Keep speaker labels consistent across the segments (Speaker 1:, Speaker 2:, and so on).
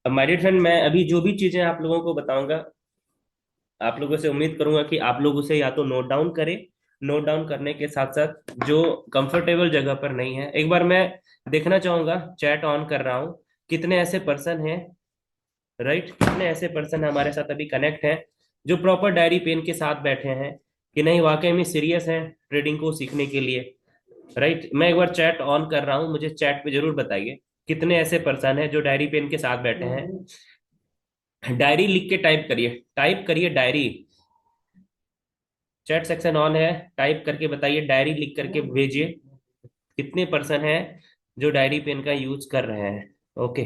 Speaker 1: अब my dear friend, मैं अभी जो भी चीजें आप लोगों को बताऊंगा, आप लोगों से उम्मीद करूंगा कि आप लोग उसे या तो नोट डाउन करें। नोट डाउन करने के साथ साथ जो कंफर्टेबल जगह पर नहीं है, एक बार मैं देखना चाहूंगा, चैट ऑन कर रहा हूँ, कितने ऐसे पर्सन हैं, राइट, कितने ऐसे पर्सन हमारे साथ अभी कनेक्ट हैं जो प्रॉपर डायरी पेन के साथ बैठे हैं, कि नहीं वाकई में सीरियस हैं ट्रेडिंग को सीखने के लिए। राइट, मैं एक बार चैट ऑन कर रहा हूँ, मुझे चैट पे जरूर बताइए कितने ऐसे पर्सन हैं जो डायरी पेन के साथ बैठे हैं। डायरी लिख के टाइप करिए डायरी। चैट सेक्शन ऑन है, टाइप करके बताइए, डायरी लिख करके भेजिए, कितने पर्सन हैं जो डायरी पेन का यूज कर रहे हैं। ओके,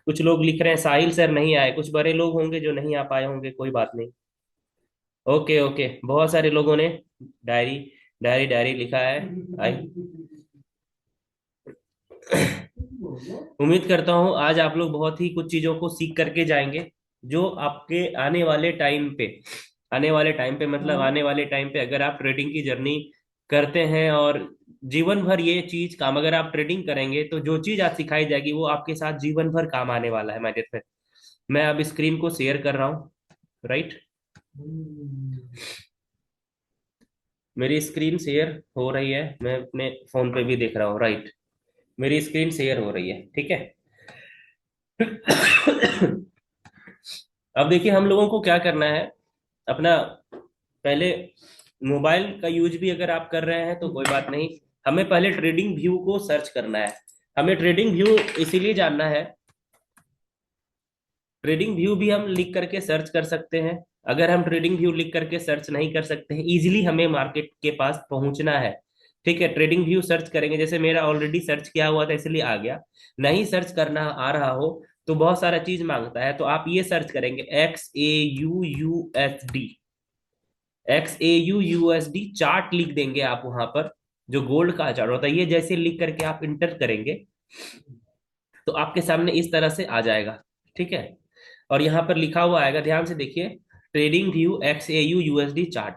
Speaker 1: कुछ लोग लिख रहे हैं साहिल सर नहीं आए, कुछ बड़े लोग होंगे जो नहीं आ पाए होंगे, कोई बात नहीं। ओके ओके, बहुत सारे लोगों ने डायरी डायरी डायरी लिखा है। आई उम्मीद करता हूँ आज आप लोग बहुत ही कुछ चीजों को सीख करके जाएंगे, जो आपके आने वाले टाइम पे मतलब आने वाले टाइम पे अगर आप ट्रेडिंग की जर्नी करते हैं और जीवन भर ये चीज काम, अगर आप ट्रेडिंग करेंगे तो जो चीज आज सिखाई जाएगी वो आपके साथ जीवन भर काम आने वाला है मेरे फ्रेंड। मैं अब स्क्रीन को शेयर कर रहा हूँ, राइट। मेरी स्क्रीन शेयर हो रही है, मैं अपने फोन पे भी देख रहा हूँ, राइट। मेरी स्क्रीन शेयर हो रही है, ठीक है। अब देखिए हम लोगों को क्या करना है, अपना पहले मोबाइल का यूज भी अगर आप कर रहे हैं तो कोई बात नहीं, हमें पहले ट्रेडिंग व्यू को सर्च करना है। हमें ट्रेडिंग व्यू इसीलिए जानना है, ट्रेडिंग व्यू भी हम लिख करके सर्च कर सकते हैं। अगर हम ट्रेडिंग व्यू लिख करके सर्च नहीं कर सकते हैं, इजीली हमें मार्केट के पास पहुंचना है, ठीक है। ट्रेडिंग व्यू सर्च करेंगे, जैसे मेरा ऑलरेडी सर्च किया हुआ था इसलिए आ गया। नहीं सर्च करना आ रहा हो तो बहुत सारा चीज मांगता है, तो आप ये सर्च करेंगे XAUUSD। XAUUSD चार्ट लिख देंगे आप वहां पर, जो गोल्ड का चार्ट होता है, ये जैसे लिख करके आप इंटर करेंगे तो आपके सामने इस तरह से आ जाएगा, ठीक है। और यहाँ पर लिखा हुआ आएगा, ध्यान से देखिए, ट्रेडिंग व्यू XAUUSD चार्ट।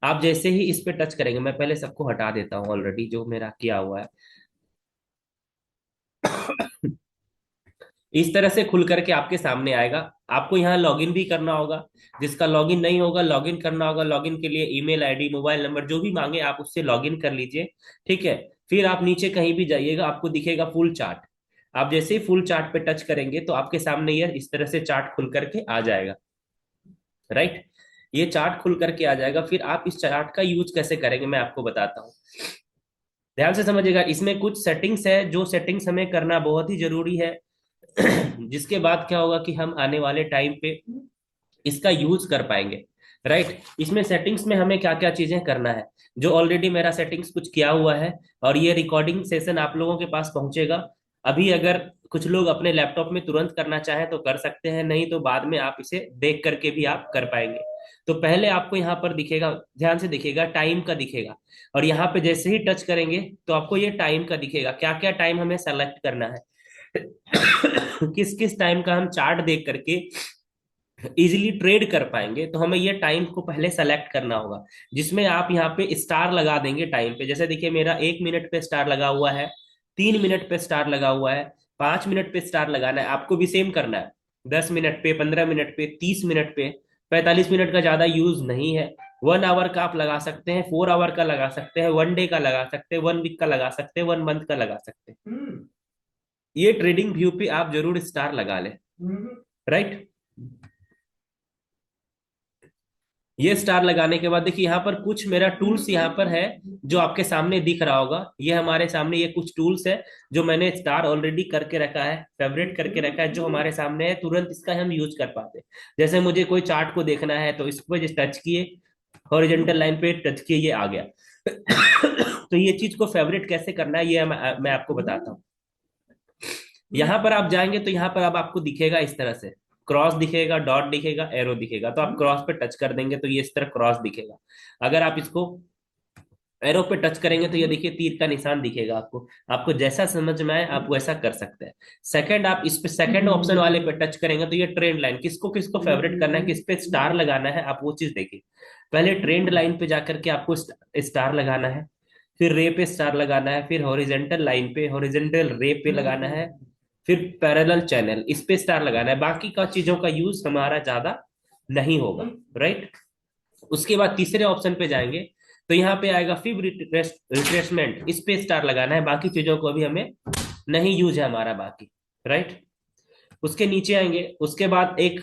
Speaker 1: आप जैसे ही इस पे टच करेंगे, मैं पहले सबको हटा देता हूँ ऑलरेडी जो मेरा किया हुआ है, इस तरह से खुल करके आपके सामने आएगा। आपको यहाँ लॉगिन भी करना होगा, जिसका लॉगिन नहीं होगा लॉगिन करना होगा। लॉगिन के लिए ईमेल आईडी मोबाइल नंबर जो भी मांगे आप उससे लॉगिन कर लीजिए, ठीक है। फिर आप नीचे कहीं भी जाइएगा, आपको दिखेगा फुल चार्ट। आप जैसे ही फुल चार्ट पे टच करेंगे तो आपके सामने यह इस तरह से चार्ट खुल करके आ जाएगा, राइट। ये चार्ट खुल करके आ जाएगा, फिर आप इस चार्ट का यूज कैसे करेंगे मैं आपको बताता हूँ। ध्यान से समझिएगा, इसमें कुछ सेटिंग्स है, जो सेटिंग्स हमें करना बहुत ही जरूरी है। जिसके बाद क्या होगा कि हम आने वाले टाइम पे इसका यूज कर पाएंगे, राइट। इसमें सेटिंग्स में हमें क्या क्या चीजें करना है, जो ऑलरेडी मेरा सेटिंग्स कुछ किया हुआ है, और ये रिकॉर्डिंग सेशन आप लोगों के पास पहुंचेगा। अभी अगर कुछ लोग अपने लैपटॉप में तुरंत करना चाहें तो कर सकते हैं, नहीं तो बाद में आप इसे देख करके भी आप कर पाएंगे। तो पहले आपको यहाँ पर दिखेगा, ध्यान से दिखेगा, टाइम का दिखेगा। और यहाँ पे जैसे ही टच करेंगे तो आपको ये टाइम का दिखेगा, क्या क्या टाइम हमें सेलेक्ट करना है। किस किस टाइम का हम चार्ट देख करके इजीली ट्रेड कर पाएंगे, तो हमें ये टाइम को पहले सेलेक्ट करना होगा, जिसमें आप यहाँ पे स्टार लगा देंगे टाइम पे। जैसे देखिए मेरा 1 मिनट पे स्टार लगा हुआ है, 3 मिनट पे स्टार लगा हुआ है, 5 मिनट पे स्टार लगाना है। आपको भी सेम करना है, 10 मिनट पे, 15 मिनट पे, 30 मिनट पे। 45 मिनट का ज्यादा यूज नहीं है। 1 आवर का आप लगा सकते हैं, 4 आवर का लगा सकते हैं, 1 डे का लगा सकते हैं, 1 वीक का लगा सकते हैं, 1 मंथ का लगा सकते हैं। ये ट्रेडिंग व्यू पे आप जरूर स्टार लगा लें, राइट। ये स्टार लगाने के बाद देखिए यहाँ पर कुछ मेरा टूल्स यहाँ पर है, जो आपके सामने दिख रहा होगा। ये हमारे सामने ये कुछ टूल्स है जो मैंने स्टार ऑलरेडी करके रखा है, फेवरेट करके रखा है, जो हमारे सामने है, तुरंत इसका हम यूज कर पाते हैं। जैसे मुझे कोई चार्ट को देखना है तो इस पर टच किए, हॉरिजॉन्टल लाइन पे टच किए, ये आ गया। तो ये चीज को फेवरेट कैसे करना है ये मैं आपको बताता हूँ। यहाँ पर आप जाएंगे तो यहाँ पर अब आपको दिखेगा इस तरह से, क्रॉस दिखेगा, डॉट दिखेगा, एरो दिखेगा, तो आप क्रॉस पे टच कर देंगे तो ये इस तरह क्रॉस दिखेगा। अगर आप इसको एरो पे टच करेंगे तो ये देखिए तीर का निशान दिखेगा आपको। आपको जैसा समझ में आए आप वैसा कर सकते हैं। सेकंड, आप इस पे सेकंड ऑप्शन वाले पे टच करेंगे तो ये ट्रेंड लाइन, किसको किसको फेवरेट करना है, किस पे स्टार लगाना है, आप वो चीज देखिए। पहले ट्रेंड लाइन पे जाकर के आपको स्टार लगाना है, फिर रे पे स्टार लगाना है, फिर हॉरिजेंटल लाइन पे, हॉरिजेंटल रे पे लगाना है, फिर पैरेलल चैनल इस पे स्टार लगाना है। बाकी का चीजों का यूज हमारा ज्यादा नहीं होगा, राइट। उसके बाद तीसरे ऑप्शन पे जाएंगे, तो यहाँ पे आएगा फिब रिट्रेसमेंट, इस पे स्टार लगाना है। बाकी चीजों को अभी हमें नहीं यूज है हमारा बाकी, राइट। उसके नीचे आएंगे, उसके बाद एक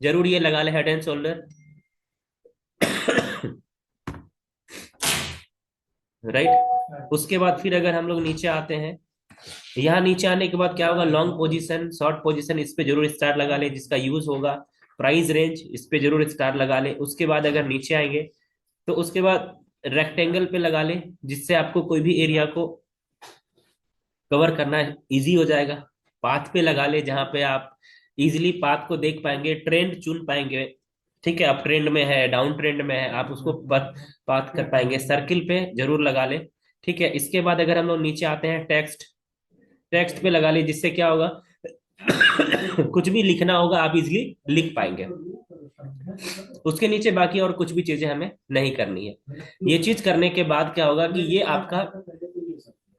Speaker 1: जरूर ये लगा ले हेड एंड शोल्डर, राइट। उसके बाद फिर अगर हम लोग नीचे आते हैं, यहाँ नीचे आने के बाद क्या होगा, लॉन्ग पोजीशन, शॉर्ट पोजीशन, इस पे जरूर स्टार लगा ले जिसका यूज होगा। प्राइस रेंज, इस पे जरूर स्टार लगा ले। उसके बाद अगर नीचे आएंगे, तो उसके बाद रेक्टेंगल पे लगा ले, जिससे आपको कोई भी एरिया को कवर करना इजी हो जाएगा। पाथ पे लगा ले, जहां पे आप इजीली पाथ को देख पाएंगे, ट्रेंड चुन पाएंगे। ठीक है, आप ट्रेंड में है, डाउन ट्रेंड में है, आप उसको पाथ कर पाएंगे। सर्किल पे जरूर लगा ले। ठीक है, इसके बाद अगर हम लोग नीचे आते हैं, टेक्स्ट, टेक्स्ट पे लगा ले, जिससे क्या होगा कुछ भी लिखना होगा आप इजिली लिख पाएंगे। उसके नीचे बाकी और कुछ भी चीजें हमें नहीं करनी है। ये चीज करने के बाद क्या होगा कि ये आपका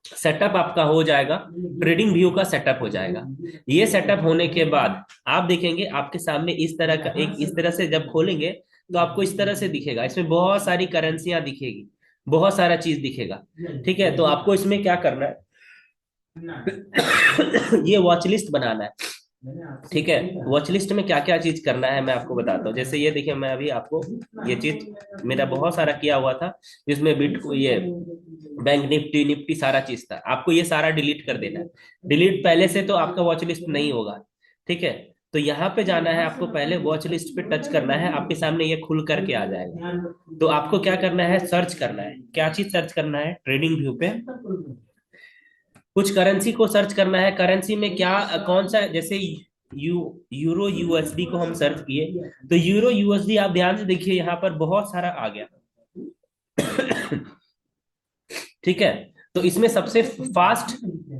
Speaker 1: सेटअप आपका हो जाएगा, ट्रेडिंग व्यू का सेटअप हो जाएगा। ये सेटअप होने के बाद आप देखेंगे आपके सामने इस तरह का एक, इस तरह से जब खोलेंगे तो आपको इस तरह से दिखेगा। इसमें बहुत सारी करेंसियां दिखेगी, बहुत सारा चीज दिखेगा। ठीक है, तो आपको इसमें क्या करना है, ये वॉच लिस्ट बनाना है। ठीक है, वॉच लिस्ट में क्या क्या चीज करना है मैं आपको बताता हूँ। जैसे ये देखिए, मैं अभी आपको ये चीज मेरा बहुत सारा किया हुआ था, जिसमें बिट को ये बैंक निफ्टी निफ्टी सारा चीज था। आपको ये सारा डिलीट कर देना है। डिलीट पहले से तो आपका वॉच लिस्ट नहीं होगा। ठीक है, तो यहाँ पे जाना है आपको, पहले वॉच लिस्ट पे टच करना है, आपके सामने ये खुल करके आ जाएगा। तो आपको क्या करना है, सर्च करना है। क्या चीज सर्च करना है, ट्रेडिंग व्यू पे कुछ करेंसी को सर्च करना है। करेंसी में क्या, कौन सा, जैसे यूरो यूएसडी को हम सर्च किए, तो यूरो यूएसडी आप ध्यान से देखिए, यहाँ पर बहुत सारा आ गया। ठीक है, तो इसमें सबसे फास्ट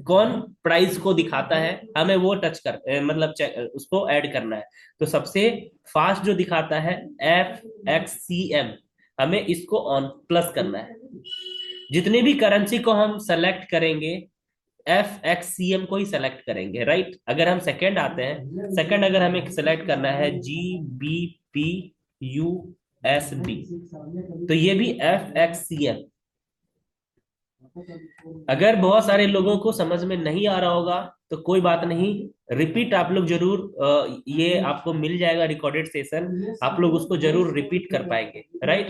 Speaker 1: कौन प्राइस को दिखाता है, हमें वो टच कर मतलब उसको ऐड करना है। तो सबसे फास्ट जो दिखाता है FXCM, हमें इसको ऑन प्लस करना है। जितने भी करेंसी को हम सेलेक्ट करेंगे, FXCM को ही सेलेक्ट करेंगे, राइट। अगर हम सेकंड आते हैं, सेकंड अगर हमें सेलेक्ट करना है GBP USD, तो ये भी FXCM। अगर बहुत सारे लोगों को समझ में नहीं आ रहा होगा तो कोई बात नहीं, रिपीट आप लोग जरूर, ये आपको मिल जाएगा रिकॉर्डेड सेशन, आप लोग उसको जरूर रिपीट कर पाएंगे, राइट।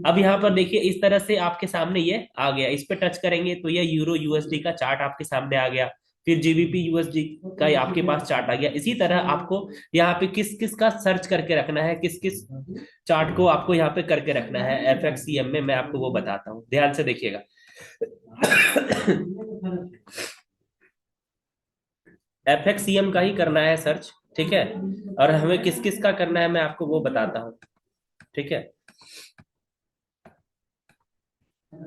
Speaker 1: अब यहाँ पर देखिए, इस तरह से आपके सामने ये आ गया। इस पे टच करेंगे तो ये यूरो यूएसडी का चार्ट आपके सामने आ गया। फिर जीबीपी यूएसडी का आपके पास चार्ट आ गया। इसी तरह आपको यहाँ पे किस किस का सर्च करके रखना है, किस किस चार्ट को आपको यहाँ पे करके रखना है FXCM में, मैं आपको वो बताता हूँ, ध्यान से देखिएगा। FXCM का ही करना है सर्च। ठीक है, और हमें किस किस का करना है मैं आपको वो बताता हूँ। ठीक है,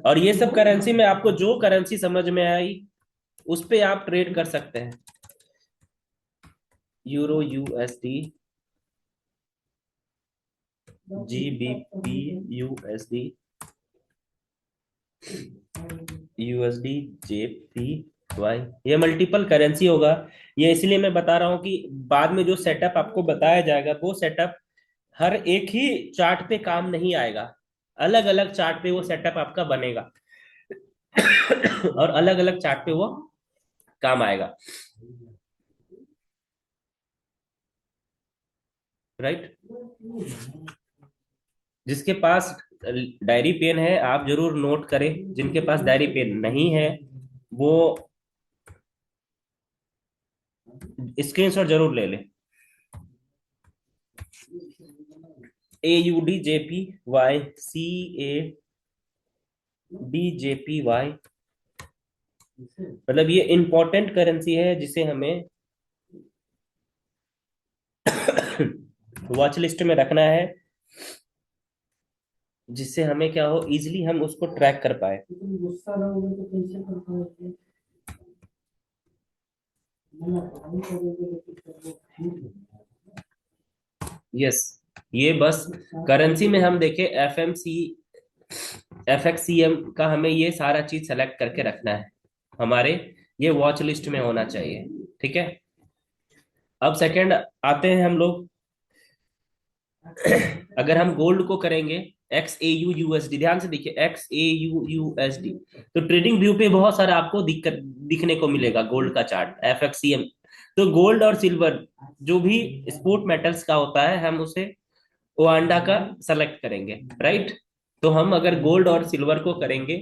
Speaker 1: और ये सब करेंसी में आपको जो करेंसी समझ में आई उस पे आप ट्रेड कर सकते हैं। Euro USD, GBP USD, USD JPY, ये मल्टीपल करेंसी होगा। ये इसलिए मैं बता रहा हूँ कि बाद में जो सेटअप आपको बताया जाएगा, वो सेटअप हर एक ही चार्ट पे काम नहीं आएगा। अलग अलग चार्ट पे वो सेटअप आपका बनेगा और अलग अलग चार्ट पे वो काम आएगा, राइट। जिसके पास डायरी पेन है आप जरूर नोट करें, जिनके पास डायरी पेन नहीं है वो स्क्रीनशॉट जरूर ले लें। AUDJPY, CADJPY, मतलब ये इंपॉर्टेंट करेंसी है जिसे हमें वॉच लिस्ट में रखना है, जिससे हमें क्या हो, इजिली हम उसको ट्रैक कर पाए। यस, ये बस करेंसी में हम देखें, FMC FXCM का हमें ये सारा चीज सेलेक्ट करके रखना है, हमारे ये वॉच लिस्ट में होना चाहिए। ठीक है। अब सेकंड आते हैं हम लोग, अगर हम गोल्ड को करेंगे XAU USD, ध्यान से देखिए XAU USD, तो ट्रेडिंग व्यू पे बहुत सारा आपको दिक्कत दिखने को मिलेगा गोल्ड का चार्ट FXCM। तो गोल्ड और सिल्वर जो भी स्पोर्ट मेटल्स का होता है हम उसे ओआंडा का सेलेक्ट करेंगे, राइट। तो हम अगर गोल्ड और सिल्वर को करेंगे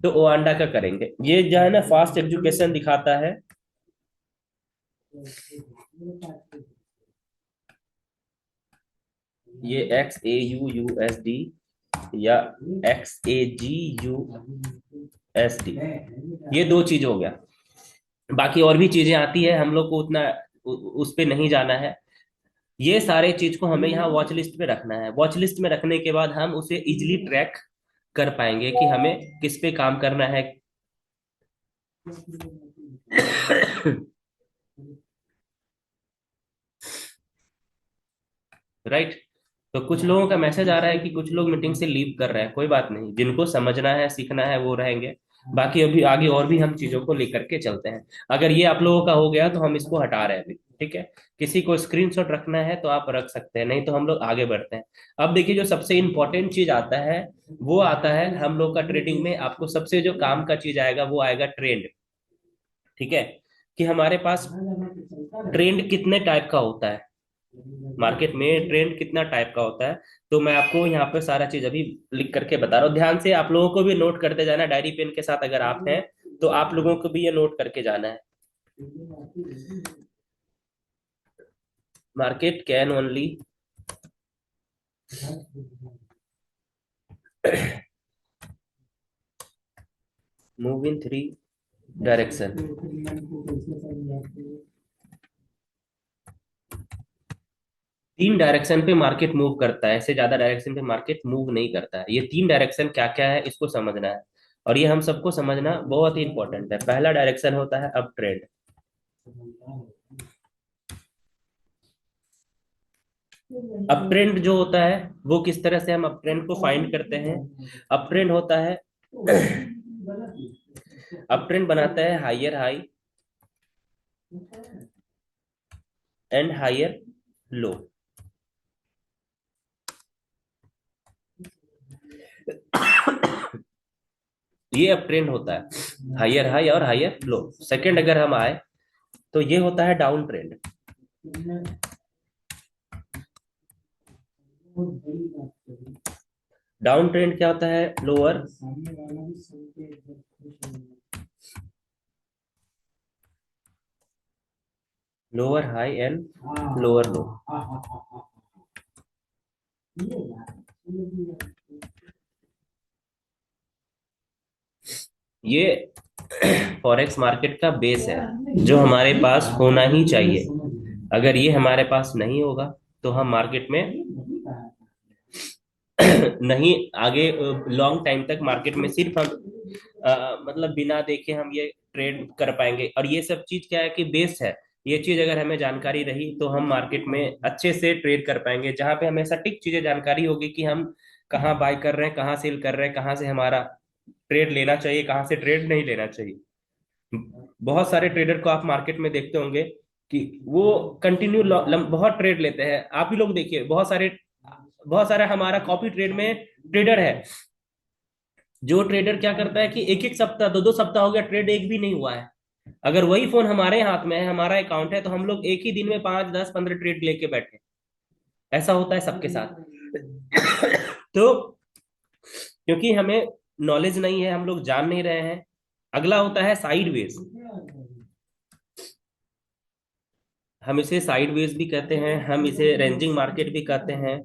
Speaker 1: तो ओआंडा का करेंगे। ये जो है ना फास्ट एजुकेशन दिखाता है, ये XAU USD या XAGUSD, ये दो चीज हो गया। बाकी और भी चीजें आती है, हम लोग को उतना उस पे नहीं जाना है। ये सारे चीज को हमें यहाँ वॉच लिस्ट पे रखना है। वॉच लिस्ट में रखने के बाद हम उसे इजिली ट्रैक कर पाएंगे कि हमें किस पे काम करना है। राइट। तो कुछ लोगों का मैसेज आ रहा है कि कुछ लोग मीटिंग से लीव कर रहे हैं, कोई बात नहीं, जिनको समझना है सीखना है वो रहेंगे। बाकी अभी आगे और भी हम चीजों को लेकर के चलते हैं। अगर ये आप लोगों का हो गया तो हम इसको हटा रहे हैं अभी, ठीक है। किसी को स्क्रीनशॉट रखना है तो आप रख सकते हैं, नहीं तो हम लोग आगे बढ़ते हैं। अब देखिए जो सबसे इंपॉर्टेंट चीज आता है वो आता है हम लोग का ट्रेडिंग में, आपको सबसे जो काम का चीज आएगा वो आएगा ट्रेंड। ठीक है। कि हमारे पास ट्रेंड कितने टाइप का होता है, मार्केट में ट्रेंड कितना टाइप का होता है। तो मैं आपको यहाँ पे सारा चीज अभी लिख करके बता रहा हूँ, ध्यान से आप लोगों को भी नोट करते जाना डायरी पेन के साथ, अगर आप हैं तो आप लोगों को भी ये नोट करके जाना है। Market can only move in three direction. तीन डायरेक्शन पे मार्केट मूव करता है, इससे ज्यादा डायरेक्शन पे मार्केट मूव नहीं करता है। ये तीन डायरेक्शन क्या क्या है इसको समझना है, और ये हम सबको समझना बहुत ही इंपॉर्टेंट है। पहला डायरेक्शन होता है अप ट्रेंड। अप ट्रेंड जो होता है वो किस तरह से हम अप ट्रेंड को फाइंड करते हैं। अप ट्रेंड होता है, अप ट्रेंड बनाता है higher high and higher low. ये अप ट्रेंड होता है, हायर हाई और हायर लो। सेकंड अगर हम आए तो ये होता है डाउन ट्रेंड। डाउन ट्रेंड क्या होता है, lower lower high and lower low. ये फॉरेक्स मार्केट का बेस है जो हमारे पास होना ही चाहिए। अगर ये हमारे पास नहीं होगा तो हम मार्केट में नहीं आगे लॉन्ग टाइम तक मार्केट में सिर्फ हम मतलब बिना देखे हम ये ट्रेड कर पाएंगे। और ये सब चीज क्या है कि बेस है, ये चीज अगर हमें जानकारी रही तो हम मार्केट में अच्छे से ट्रेड कर पाएंगे, जहां पे हमें सटीक चीजें जानकारी होगी कि हम कहाँ बाय कर रहे हैं, कहाँ सेल कर रहे हैं, कहाँ से हमारा ट्रेड लेना चाहिए, कहाँ से ट्रेड नहीं लेना चाहिए। बहुत सारे ट्रेडर को आप मार्केट में देखते होंगे कि वो कंटिन्यू बहुत ट्रेड लेते हैं। आप ही लोग देखिए, बहुत सारे हमारा कॉपी ट्रेड में ट्रेडर है, जो ट्रेडर क्या करता है कि एक एक सप्ताह दो दो सप्ताह हो गया ट्रेड एक भी नहीं हुआ है। अगर वही फोन हमारे हाथ में है, हमारा अकाउंट है, तो हम लोग एक ही दिन में 5 10 15 ट्रेड लेके बैठे। ऐसा होता है सबके साथ। तो क्योंकि हमें नॉलेज नहीं है, हम लोग जान नहीं रहे हैं। अगला होता है साइडवेज। हम इसे साइडवेज भी कहते हैं, हम इसे रेंजिंग मार्केट भी कहते हैं,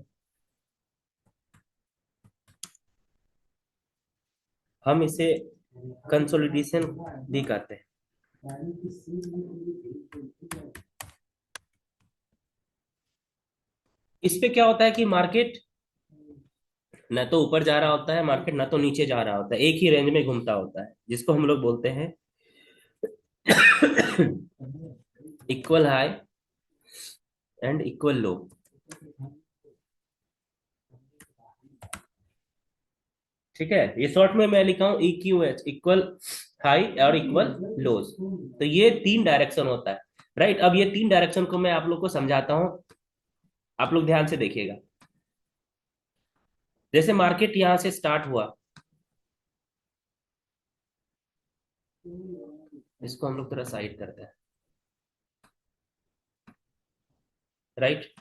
Speaker 1: हम इसे कंसोलिडेशन भी कहते हैं। इस पे क्या होता है कि मार्केट न तो ऊपर जा रहा होता है मार्केट, ना तो नीचे जा रहा होता है, एक ही रेंज में घूमता होता है, जिसको हम लोग बोलते हैं इक्वल हाई एंड इक्वल लो। ठीक है, ये शॉर्ट में मैं लिखा हूँ EQH इक्वल हाई और इक्वल लोज। तो ये तीन डायरेक्शन होता है। राइट, अब ये तीन डायरेक्शन को मैं आप लोग को समझाता हूँ, आप लोग ध्यान से देखिएगा। जैसे मार्केट यहाँ से स्टार्ट हुआ, इसको हम लोग थोड़ा साइड करते हैं। राइट,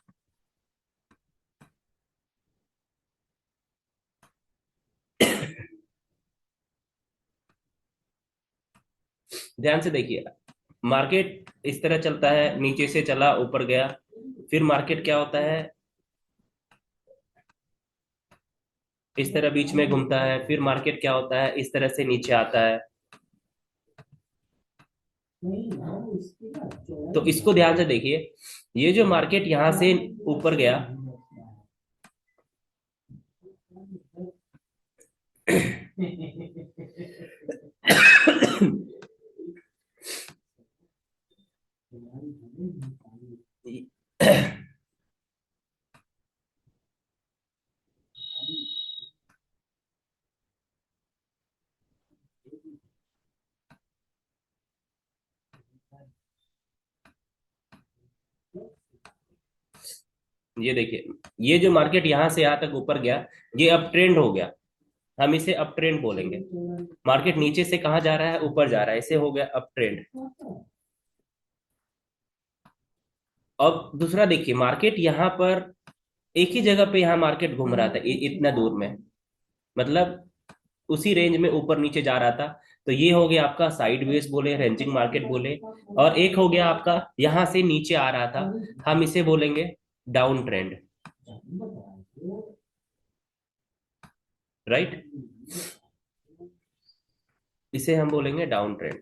Speaker 1: ध्यान से देखिए। मार्केट इस तरह चलता है, नीचे से चला ऊपर गया, फिर मार्केट क्या होता है, इस तरह बीच में घूमता है, फिर मार्केट क्या होता है, इस तरह से नीचे आता है। तो इसको ध्यान से देखिए, ये जो मार्केट यहाँ से ऊपर गया, ये देखिए, ये जो मार्केट यहाँ से यहाँ तक ऊपर गया, ये अब ट्रेंड हो गया, हम इसे अप ट्रेंड बोलेंगे। मार्केट नीचे से कहाँ जा रहा है, ऊपर जा रहा है, इसे हो गया अप ट्रेंड। अब दूसरा देखिए, मार्केट यहाँ पर एक ही जगह पे यहाँ मार्केट घूम रहा था, इतना दूर में, मतलब उसी रेंज में ऊपर नीचे जा रहा था। तो ये हो गया आपका साइड वेज बोले, रेंजिंग मार्केट बोले। और एक हो गया आपका यहाँ से नीचे आ रहा था, हम इसे बोलेंगे डाउन ट्रेंड। राइट, इसे हम बोलेंगे डाउन ट्रेंड।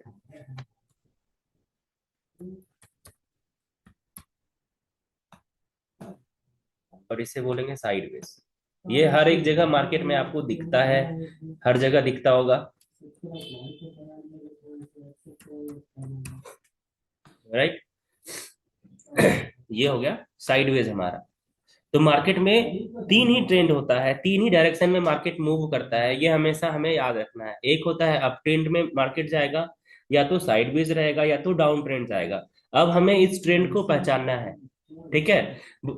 Speaker 1: और इसे बोलेंगे साइडवेज। ये हर एक जगह मार्केट में आपको दिखता है, हर जगह दिखता होगा। राइट, ये हो गया साइडवेज हमारा। तो मार्केट में तीन ही ट्रेंड होता है, तीन ही डायरेक्शन में मार्केट मूव करता है, ये हमेशा हमें याद रखना है। एक होता है अप ट्रेंड में मार्केट जाएगा, या तो साइडवेज रहेगा, या तो डाउन ट्रेंड जाएगा। अब हमें इस ट्रेंड को पहचानना है। ठीक है,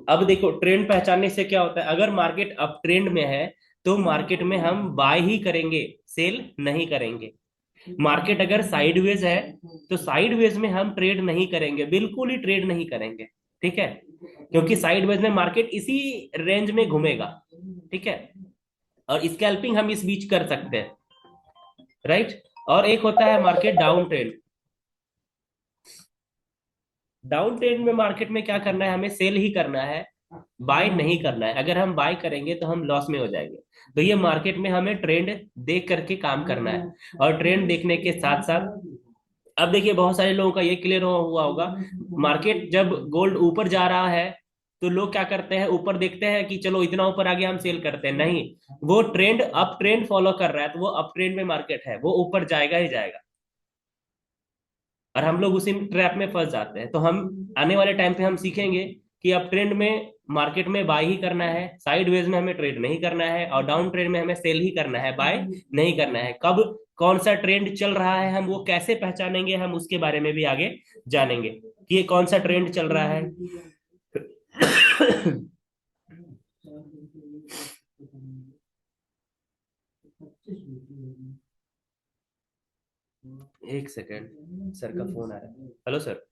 Speaker 1: अब देखो ट्रेंड पहचानने से क्या होता है, अगर मार्केट अप ट्रेंड में है तो मार्केट में हम बाय ही करेंगे, सेल नहीं करेंगे। मार्केट अगर साइडवेज है तो साइडवेज में हम ट्रेड नहीं करेंगे, बिल्कुल ही ट्रेड नहीं करेंगे। ठीक है, क्योंकि साइडवेज में मार्केट इसी रेंज में घूमेगा। ठीक है, और स्कैल्पिंग हम इस बीच कर सकते हैं। राइट, और एक होता है market down trend. Down trend में मार्केट में क्या करना है, हमें सेल ही करना है, बाय नहीं करना है। अगर हम बाय करेंगे तो हम लॉस में हो जाएंगे। तो ये मार्केट में हमें ट्रेंड देख करके काम करना है। और ट्रेंड देखने के साथ साथ, अब देखिए बहुत सारे लोगों का ये क्लियर हुआ होगा, मार्केट जब गोल्ड ऊपर जा रहा है तो लोग क्या करते हैं, ऊपर देखते हैं कि चलो इतना ऊपर आ गया, हम सेल करते हैं। नहीं, वो ट्रेंड अप ट्रेंड फॉलो कर रहा है, तो वो अप ट्रेंड में मार्केट है, वो ऊपर जाएगा ही जाएगा। और हम लोग उसी ट्रैप में फंस जाते हैं। तो हम आने वाले टाइम पे हम सीखेंगे कि अप ट्रेंड में मार्केट में बाय ही करना है, साइड वेज में हमें ट्रेड नहीं करना है, और डाउन ट्रेंड में हमें सेल ही करना है, बाय नहीं करना है। कब कौन सा ट्रेंड चल रहा है हम वो कैसे पहचानेंगे, हम उसके बारे में भी आगे जानेंगे कि ये कौन सा ट्रेंड चल रहा है। एक सेकेंड, सर का फोन आ रहा है। Hello sir.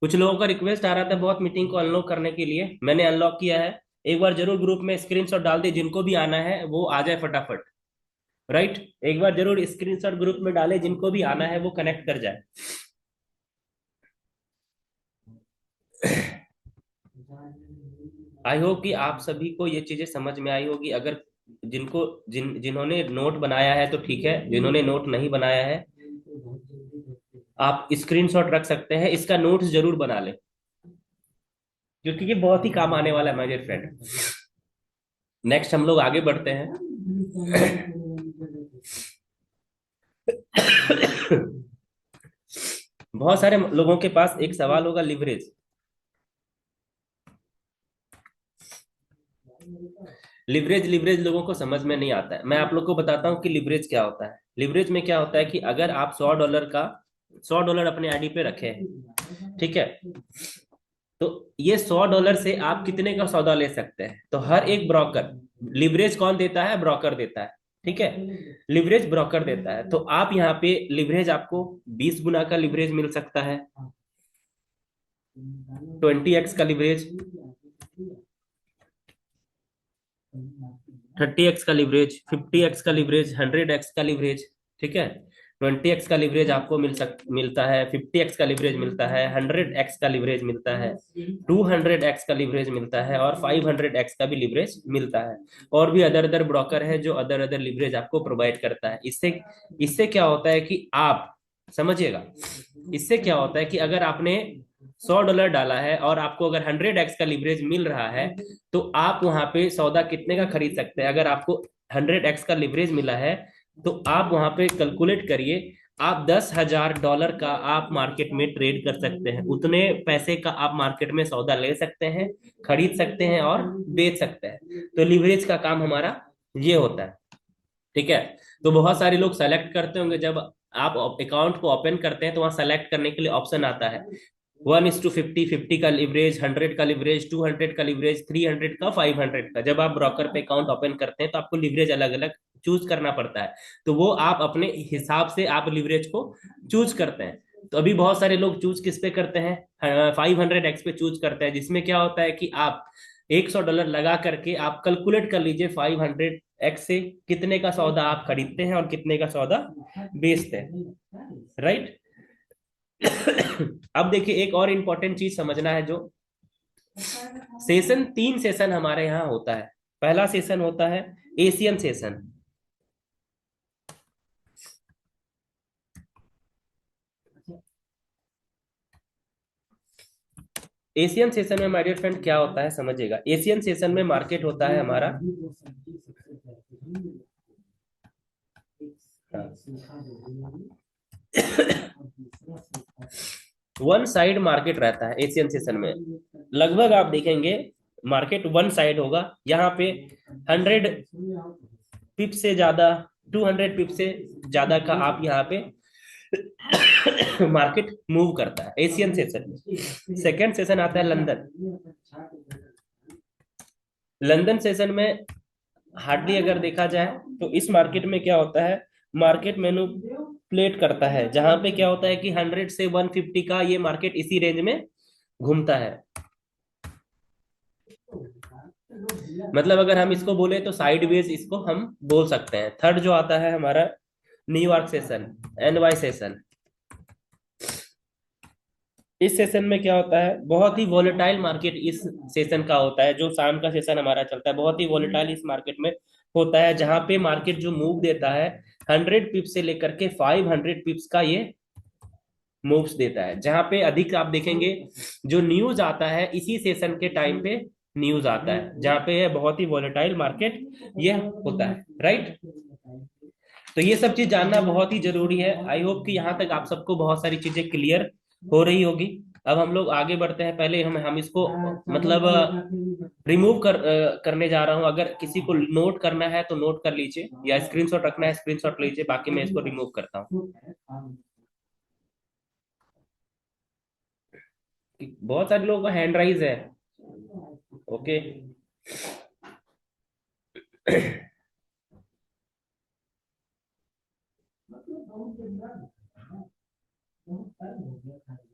Speaker 1: कुछ लोगों का रिक्वेस्ट आ रहा था बहुत, मीटिंग को अनलॉक करने के लिए, मैंने अनलॉक किया है। एक बार जरूर ग्रुप में स्क्रीनशॉट डाल दे, जिनको भी आना है वो आ जाए फटाफट। राइट, एक बार जरूर स्क्रीनशॉट ग्रुप में डाले, जिनको भी आना है वो कनेक्ट कर जाए। आई होप कि आप सभी को ये चीजें समझ में आई होगी। अगर जिनको जिन्होंने नोट बनाया है तो ठीक है, जिन्होंने नोट नहीं बनाया है आप स्क्रीनशॉट रख सकते हैं, इसका नोट्स जरूर बना लें, क्योंकि ये बहुत ही काम आने वाला है मेरे फ्रेंड। नेक्स्ट हम लोग आगे बढ़ते हैं। बहुत सारे लोगों के पास एक सवाल होगा, लिवरेज। लिवरेज लिवरेज लोगों को समझ में नहीं आता है। मैं आप लोग को बताता हूँ कि लिवरेज क्या होता है। लिवरेज में क्या होता है कि अगर आप $100 अपने आईडी पे रखे हैं, ठीक है, तो ये $100 से आप कितने का सौदा ले सकते हैं? तो हर एक ब्रोकर, लिवरेज कौन देता है? ब्रोकर देता है, ठीक है, लिवरेज ब्रोकर देता है। तो आप यहाँ पे लिवरेज, आपको 20 गुना का लिवरेज मिल सकता है, 20x का लिवरेज, 30x का लिवरेज, 50x का लिवरेज, 100x का लिवरेज, ठीक है। 20x का लिवरेज आपको मिलता है, 50x का लिवरेज मिलता है, 100x का लिवरेज मिलता है, 200x का लिवरेज मिलता है, और 500x का भी लिवरेज मिलता है। और भी अदर अदर ब्रोकर है जो अदर अदर लिवरेज आपको प्रोवाइड करता है। इससे इससे क्या होता है कि आप समझिएगा, इससे क्या होता है कि अगर आपने $100 डाला है और आपको अगर 100x का लिवरेज मिल रहा है, तो आप वहां पे सौदा कितने का खरीद सकते हैं? अगर आपको 100x का लिवरेज मिला है, तो आप वहां पे कैलकुलेट करिए, आप $10,000 का आप मार्केट में ट्रेड कर सकते हैं। उतने पैसे का आप मार्केट में सौदा ले सकते हैं, खरीद सकते हैं और बेच सकते हैं। तो लिवरेज का काम हमारा ये होता है, ठीक है। तो बहुत सारे लोग सेलेक्ट करते होंगे, जब आप अकाउंट को ओपन करते हैं तो वहां सेलेक्ट करने के लिए ऑप्शन आता है 1:50, 50 का लिवरेज, 100 का लिवरेज, 200 का लिवरेज, 300 का, 500 का। जब आप ब्रोकर पे अकाउंट ओपन करते हैं तो आपको लिवरेज अलग अलग चूज करना पड़ता है। तो वो आप अपने हिसाब से आप लिवरेज को चूज करते हैं। तो अभी बहुत सारे लोग चूज किस पे करते हैं? 500x पे चूज करते हैं, जिसमें क्या होता है कि आप $100 लगा करके आप कैलकुलेट कर लीजिए 500x से कितने का सौदा आप खरीदते हैं और कितने का सौदा बेचते हैं, राइट। अब देखिए, एक और इंपॉर्टेंट चीज समझना है, जो सेशन, 3 सेशन हमारे यहाँ होता है। पहला सेशन होता है एशियन सेशन। एशियन सेशन में माय डियर फ्रेंड क्या होता है समझिएगा। एशियन सेशन में मार्केट होता है हमारा, वन साइड मार्केट रहता है एशियन सेशन में। लगभग आप देखेंगे मार्केट वन साइड होगा। यहाँ पे 100 पिप से ज्यादा, 200 पिप से ज्यादा का आप यहाँ पे मार्केट मूव करता है एशियन सेशन में। सेकेंड सेशन आता है लंदन। लंदन सेशन में हार्डली अगर देखा जाए तो इस मार्केट में क्या होता है, मार्केट मैनिपुलेट करता है, जहां पे क्या होता है कि 100 से 150 का ये मार्केट इसी रेंज में घूमता है। मतलब अगर हम इसको बोले तो साइडवेज इसको हम बोल सकते हैं। थर्ड जो आता है हमारा न्यूयॉर्क सेशन, एनवाई सेशन। इस सेशन में क्या होता है, बहुत ही वॉलेटाइल मार्केट इस सेशन का होता है। जो शाम का सेशन हमारा चलता है, बहुत ही वॉलेटाइल इस मार्केट में होता है, जहां पे मार्केट जो मूव देता है 100 पिप्स से लेकर के 500 पिप्स का ये मूव्स देता है। जहां पे अधिक आप देखेंगे जो न्यूज आता है इसी सेशन के टाइम पे न्यूज आता है, जहां पे ये बहुत ही वॉलेटाइल मार्केट ये होता है, राइट। तो ये सब चीज जानना बहुत ही जरूरी है। आई होप कि यहाँ तक आप सबको बहुत सारी चीजें क्लियर हो रही होगी। अब हम लोग आगे बढ़ते हैं। पहले हम इसको मतलब रिमूव करने जा रहा हूँ। अगर किसी को नोट करना है तो नोट कर लीजिए, या स्क्रीनशॉट रखना है स्क्रीनशॉट लीजिए, बाकी मैं इसको रिमूव करता हूँ। बहुत सारे लोगों का हैंड राइज है, ओके।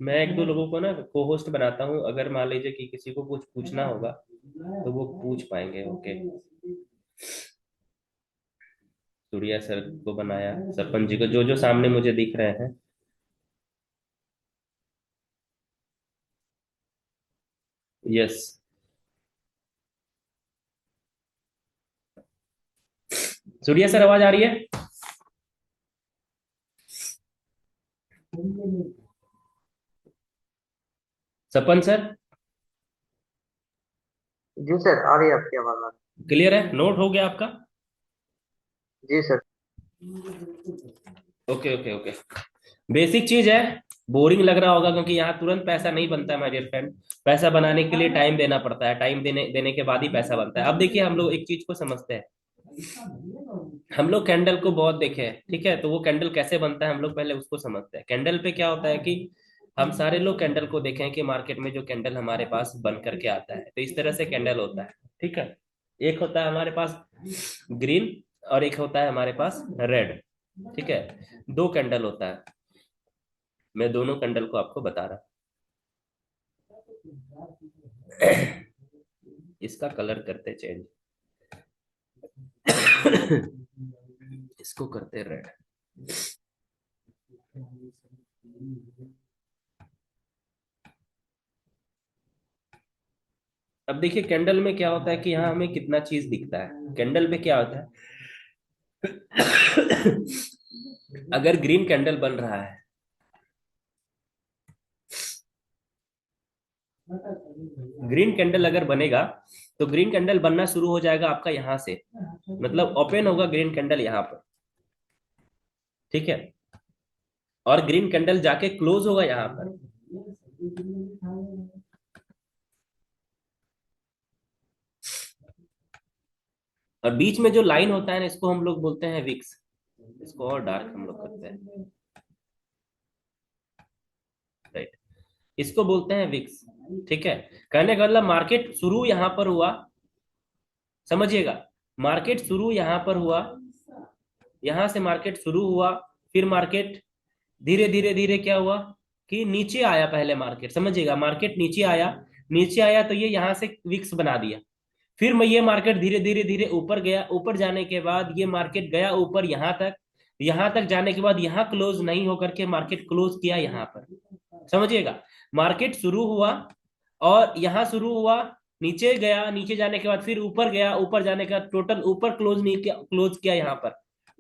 Speaker 1: मैं एक दो लोगों को ना को होस्ट बनाता हूँ, अगर मान लीजिए कि किसी को कुछ पूछना होगा तो वो पूछ पाएंगे, ओके। सूर्या सर को बनाया, सरपंच जी को, जो जो सामने मुझे दिख रहे हैं। यस। सूर्या सर आवाज आ रही है? सरपंच सर,
Speaker 2: जी सर, आ रही है आपकी आवाज आ रही
Speaker 1: क्लियर है? नोट हो गया आपका?
Speaker 2: है। जी sir.
Speaker 1: Okay okay okay. Basic चीज है, बोरिंग लग रहा होगा क्योंकि यहाँ तुरंत पैसा नहीं बनता है माय डियर फ्रेंड। पैसा बनाने के लिए टाइम देना पड़ता है, टाइम देने देने के बाद ही पैसा बनता है। अब देखिए हम लोग एक चीज को समझते हैं। हम लोग कैंडल को बहुत देखे हैं, ठीक है, तो वो कैंडल कैसे बनता है हम लोग पहले उसको समझते हैं। कैंडल पे क्या होता है कि हम सारे लोग कैंडल को देखे हैं कि मार्केट में जो कैंडल हमारे पास बन करके आता है, तो इस तरह से कैंडल होता है, ठीक है। एक होता है हमारे पास ग्रीन और एक होता है हमारे पास रेड, ठीक है। दो कैंडल होता है, मैं दोनों कैंडल को आपको बता रहा हूँ। इसका कलर करते चेंज। इसको करते रेड। अब देखिए कैंडल में क्या होता है कि यहाँ हमें कितना चीज दिखता है। कैंडल पे क्या होता है। अगर ग्रीन कैंडल बन रहा है, ग्रीन कैंडल अगर बनेगा तो ग्रीन कैंडल बनना शुरू हो जाएगा आपका यहां से, मतलब ओपन होगा ग्रीन कैंडल यहां पर, ठीक है। और ग्रीन कैंडल जाके क्लोज होगा यहां पर। और बीच में जो लाइन होता है ना, इसको हम लोग बोलते हैं विक्स। इसको और डार्क हम लोग करते हैं, राइट। इसको बोलते हैं विक्स, ठीक है। कहने का मतलब मार्केट शुरू यहां पर हुआ, समझिएगा। मार्केट शुरू यहां पर हुआ, यहां से मार्केट शुरू हुआ, फिर मार्केट धीरे धीरे धीरे क्या हुआ कि नीचे आया। पहले मार्केट समझिएगा, मार्केट नीचे आया, नीचे आया तो ये यहाँ से विक्स बना दिया। फिर मैं ये मार्केट धीरे धीरे धीरे ऊपर गया, ऊपर जाने के बाद ये मार्केट गया ऊपर यहाँ तक, यहाँ तक जाने के बाद यहाँ क्लोज नहीं होकर के मार्केट क्लोज किया यहाँ पर, समझिएगा। मार्केट शुरू हुआ और यहाँ शुरू हुआ, नीचे गया, नीचे जाने के बाद फिर ऊपर गया, ऊपर जाने का टोटल ऊपर क्लोज नहीं किया, क्लोज किया यहाँ पर,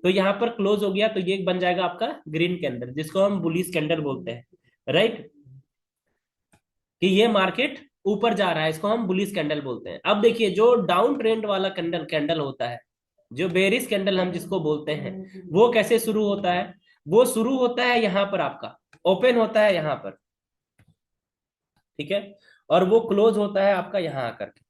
Speaker 1: तो यहाँ पर क्लोज हो गया। तो ये बन जाएगा आपका ग्रीन कैंडल, जिसको हम बुलिश कैंडल बोलते हैं, राइट। कि ये मार्केट ऊपर जा रहा है, इसको हम बुलिश कैंडल बोलते हैं। अब देखिए जो डाउन ट्रेंड वाला कैंडल कैंडल होता है, जो बेरिश कैंडल हम जिसको बोलते हैं, वो कैसे शुरू होता है। वो शुरू होता है यहाँ पर आपका, ओपन होता है यहाँ पर, ठीक है। और वो क्लोज होता है आपका यहाँ आकर के।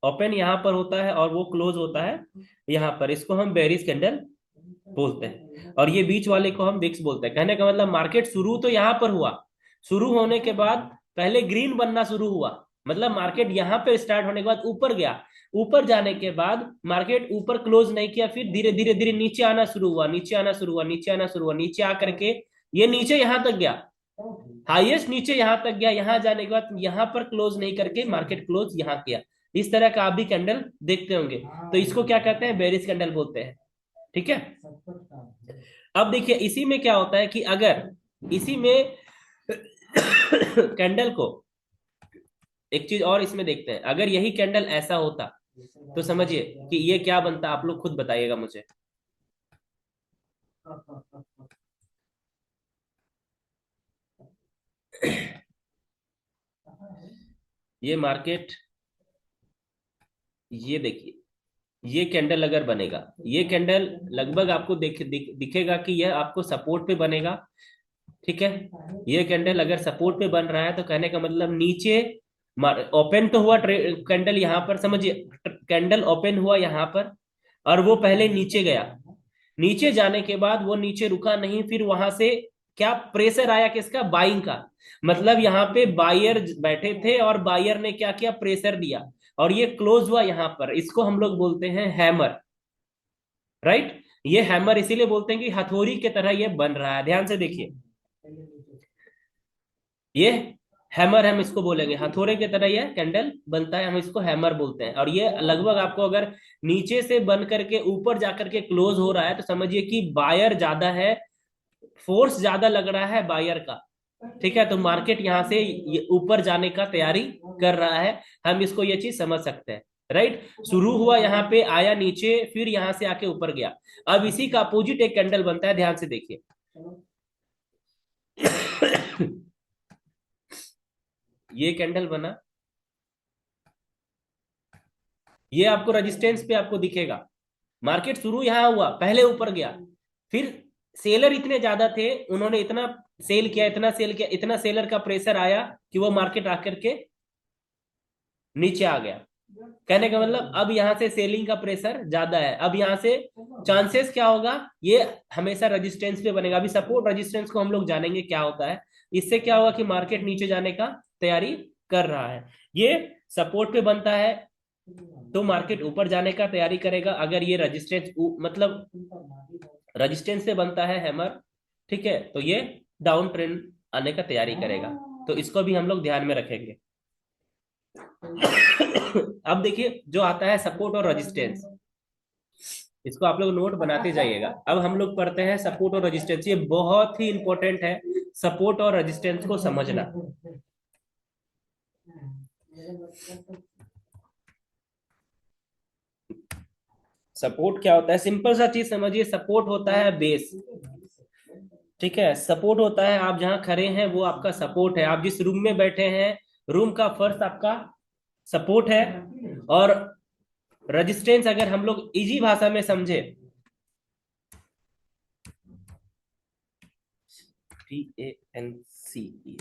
Speaker 1: ओपन यहाँ पर होता है और वो क्लोज होता है यहाँ पर, इसको हम बेरिश कैंडल बोलते हैं। और ये बीच वाले को हम विक्स बोलते हैं। कहने का मतलब मार्केट शुरू तो यहाँ पर हुआ, शुरू होने के बाद पहले ग्रीन बनना शुरू हुआ, मतलब मार्केट यहाँ पे स्टार्ट होने के बाद ऊपर गया, ऊपर जाने के बाद मार्केट ऊपर क्लोज नहीं किया, फिर धीरे धीरे धीरे नीचे आना शुरू हुआ, नीचे आना शुरू हुआ, नीचे आना शुरू हुआ, नीचे आकर के ये नीचे यहाँ तक गया, हाईएस्ट नीचे यहाँ तक गया। यहाँ जाने के बाद यहाँ पर क्लोज नहीं करके मार्केट क्लोज यहाँ किया। इस तरह का आप भी कैंडल देखते होंगे, तो इसको क्या कहते हैं, बेरिश कैंडल बोलते हैं, ठीक है। अब देखिए इसी में क्या होता है कि अगर इसी में कैंडल को एक चीज और इसमें देखते हैं, अगर यही कैंडल ऐसा होता तो समझिए कि ये क्या बनता, आप लोग खुद बताइएगा मुझे। ये मार्केट, ये देखिए, ये कैंडल अगर बनेगा, ये कैंडल लगभग आपको दिखेगा कि यह आपको सपोर्ट पे बनेगा, ठीक है। ये कैंडल अगर सपोर्ट पे बन रहा है तो कहने का मतलब नीचे ओपन तो हुआ कैंडल यहाँ पर, समझिए कैंडल ओपन हुआ यहाँ पर और वो पहले नीचे गया, नीचे जाने के बाद वो नीचे रुका नहीं, फिर वहां से क्या प्रेशर आया किसका, बाइंग का। मतलब यहाँ पे बायर बैठे थे और बायर ने क्या किया, प्रेशर दिया और ये क्लोज हुआ यहाँ पर, इसको हम लोग बोलते हैं हैमर, राइट। ये हैमर इसीलिए बोलते हैं कि हथौड़ी की तरह ये बन रहा है, ध्यान से देखिए। ये हैमर हम इसको बोलेंगे, हथौड़े की तरह ये कैंडल बनता है, हम इसको हैमर बोलते हैं। और ये लगभग आपको अगर नीचे से बन करके ऊपर जाकर के क्लोज हो रहा है तो समझिए कि बायर ज्यादा है, फोर्स ज्यादा लग रहा है बायर का, ठीक है। तो मार्केट यहाँ से ऊपर जाने का तैयारी कर रहा है, हम इसको ये चीज समझ सकते हैं, राइट। शुरू हुआ यहाँ पे, आया नीचे, फिर यहाँ से आके ऊपर गया। अब इसी का अपोजिट एक कैंडल बनता है, ध्यान से देखिए। ये कैंडल बना, ये आपको रेजिस्टेंस पे आपको दिखेगा, मार्केट शुरू यहाँ हुआ, पहले ऊपर गया, फिर सेलर इतने ज्यादा थे, उन्होंने इतना सेल किया, इतना सेल किया, इतना सेलर का प्रेशर आया कि वो मार्केट आकर के नीचे आ गया। कहने का मतलब अब यहाँ से सेलिंग का प्रेशर ज्यादा है, अब यहाँ से चांसेस क्या होगा, ये हमेशा रेजिस्टेंस पे बनेगा। अभी सपोर्ट रेजिस्टेंस को हम लोग जानेंगे क्या होता है। इससे क्या होगा कि मार्केट नीचे जाने का तैयारी कर रहा है। ये सपोर्ट पे बनता है तो मार्केट ऊपर जाने का तैयारी करेगा। अगर ये रेजिस्टेंस मतलब रेजिस्टेंस से बनता है हैमर, ठीक है, तो ये डाउन ट्रेंड आने का तैयारी करेगा। तो इसको भी हम लोग ध्यान में रखेंगे। अब देखिए जो आता है सपोर्ट और रेजिस्टेंस, इसको आप लोग नोट बनाते जाइएगा। अब हम लोग पढ़ते हैं सपोर्ट और रेजिस्टेंस, ये बहुत ही इंपॉर्टेंट है सपोर्ट और रेजिस्टेंस को समझना। सपोर्ट क्या होता है, सिंपल सा चीज समझिए, सपोर्ट होता है बेस, ठीक है। सपोर्ट होता है आप जहां खड़े हैं वो आपका सपोर्ट है, आप जिस रूम में बैठे हैं रूम का फर्श आपका सपोर्ट है। और रेजिस्टेंस अगर हम लोग इजी भाषा में समझे,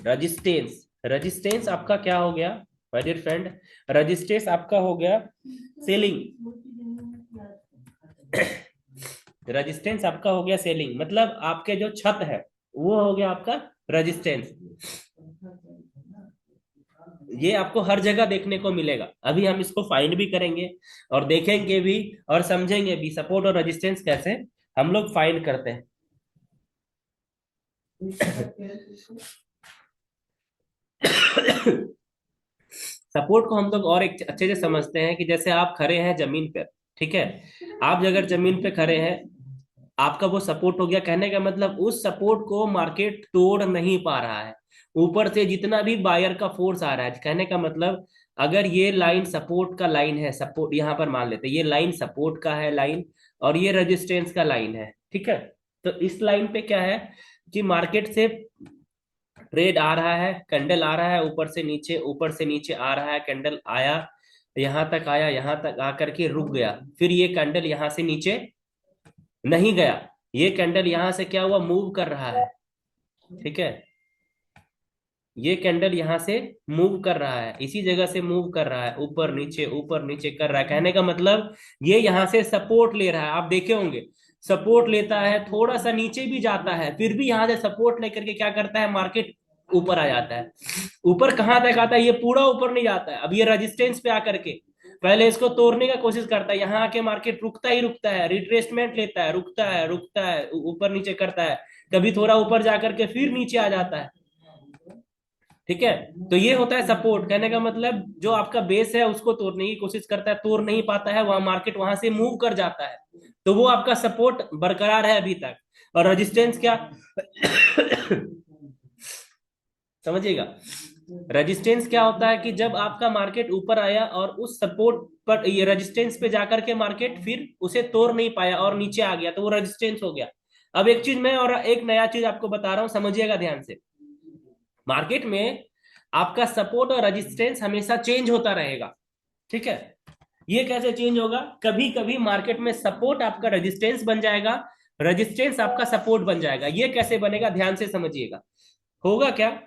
Speaker 1: रेजिस्टेंस, रेजिस्टेंस आपका क्या हो गया माय डियर फ्रेंड, रेजिस्टेंस आपका हो गया सेलिंग। रेजिस्टेंस आपका हो गया सेलिंग, मतलब आपके जो छत है वो हो गया आपका रेजिस्टेंस। ये आपको हर जगह देखने को मिलेगा। अभी हम इसको फाइंड भी करेंगे और देखेंगे भी और समझेंगे भी सपोर्ट और रेजिस्टेंस कैसे हम लोग फाइंड करते हैं। सपोर्ट को हम लोग और एक अच्छे से समझते हैं कि जैसे आप खड़े हैं जमीन पर, ठीक है, आप अगर जमीन पे खड़े हैं, आपका वो सपोर्ट हो गया। कहने का मतलब उस सपोर्ट को मार्केट तोड़ नहीं पा रहा है, ऊपर से जितना भी बायर का फोर्स आ रहा है। कहने का मतलब अगर ये लाइन सपोर्ट का लाइन है, सपोर्ट यहाँ पर मान लेते हैं ये लाइन सपोर्ट का है लाइन, और ये रेजिस्टेंस का लाइन है, ठीक है। तो इस लाइन पे क्या है कि मार्केट से ट्रेड आ रहा है, कैंडल आ रहा है, ऊपर से नीचे, ऊपर से नीचे आ रहा है, कैंडल आया यहां तक, आया यहां तक आकर के रुक गया, फिर ये कैंडल यहां से नीचे नहीं गया, ये कैंडल यहां से क्या हुआ, मूव कर रहा है, ठीक है। ये कैंडल यहां से मूव कर रहा है, इसी जगह से मूव कर रहा है, ऊपर नीचे कर रहा है। कहने का मतलब ये यहां से सपोर्ट ले रहा है, आप देखे होंगे सपोर्ट लेता है, थोड़ा सा नीचे भी जाता है, फिर भी यहां से सपोर्ट लेकर के क्या करता है, मार्केट ऊपर आ जाता है। ऊपर कहां तक आता है, ये पूरा ऊपर नहीं जाता है। अब ये रेजिस्टेंस पे आकर के पहले इसको तोड़ने का कोशिश करता है, यहाँ आके मार्केट रुकता ही रुकता है, रिट्रेसमेंट लेता है, रुकता है, ऊपर नीचे करता है, कभी थोड़ा ऊपर जाकर के फिर नीचे आ जाता है, ठीक है। तो ये होता है सपोर्ट। कहने का मतलब जो आपका बेस है उसको तोड़ने की कोशिश करता है, तोड़ नहीं पाता है, वहां मार्केट वहां से मूव कर जाता है, तो वो आपका सपोर्ट बरकरार है अभी तक। और रेजिस्टेंस क्या, समझिएगा, रेजिस्टेंस क्या होता है कि जब आपका मार्केट ऊपर आया और उस सपोर्ट पर, ये रेजिस्टेंस पे जाकर के मार्केट फिर उसे तोड़ नहीं पाया और नीचे आ गया, तो वो रेजिस्टेंस हो गया। अब एक चीज मैं और एक नया चीज आपको बता रहा हूं, समझिएगा ध्यान से। मार्केट में आपका सपोर्ट और रेजिस्टेंस हमेशा चेंज होता रहेगा, ठीक है। ये कैसे चेंज होगा, कभी कभी मार्केट में सपोर्ट आपका रेजिस्टेंस बन जाएगा, रेजिस्टेंस आपका सपोर्ट बन जाएगा। ये कैसे बनेगा ध्यान से समझिएगा, होगा क्या।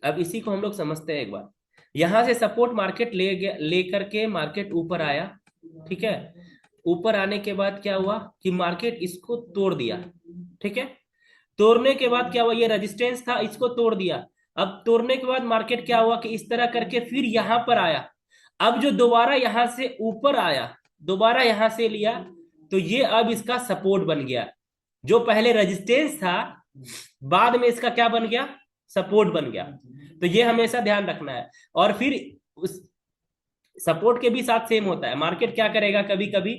Speaker 1: अब इसी को हम लोग समझते हैं एक बार। यहां से सपोर्ट मार्केट ले गया, लेकर के मार्केट ऊपर आया, ठीक है। ऊपर आने के बाद क्या हुआ कि मार्केट इसको तोड़ दिया, ठीक है। तोड़ने के बाद क्या हुआ, ये रेजिस्टेंस था, इसको तोड़ दिया। अब तोड़ने के बाद मार्केट क्या हुआ कि इस तरह करके फिर यहां पर आया। अब जो दोबारा यहां से ऊपर आया, दोबारा यहां से लिया, तो ये अब इसका सपोर्ट बन गया। जो पहले रेजिस्टेंस था बाद में इसका क्या बन गया, सपोर्ट बन गया। तो ये हमेशा ध्यान रखना है। और फिर उस सपोर्ट के भी साथ सेम होता है, मार्केट क्या करेगा, कभी कभी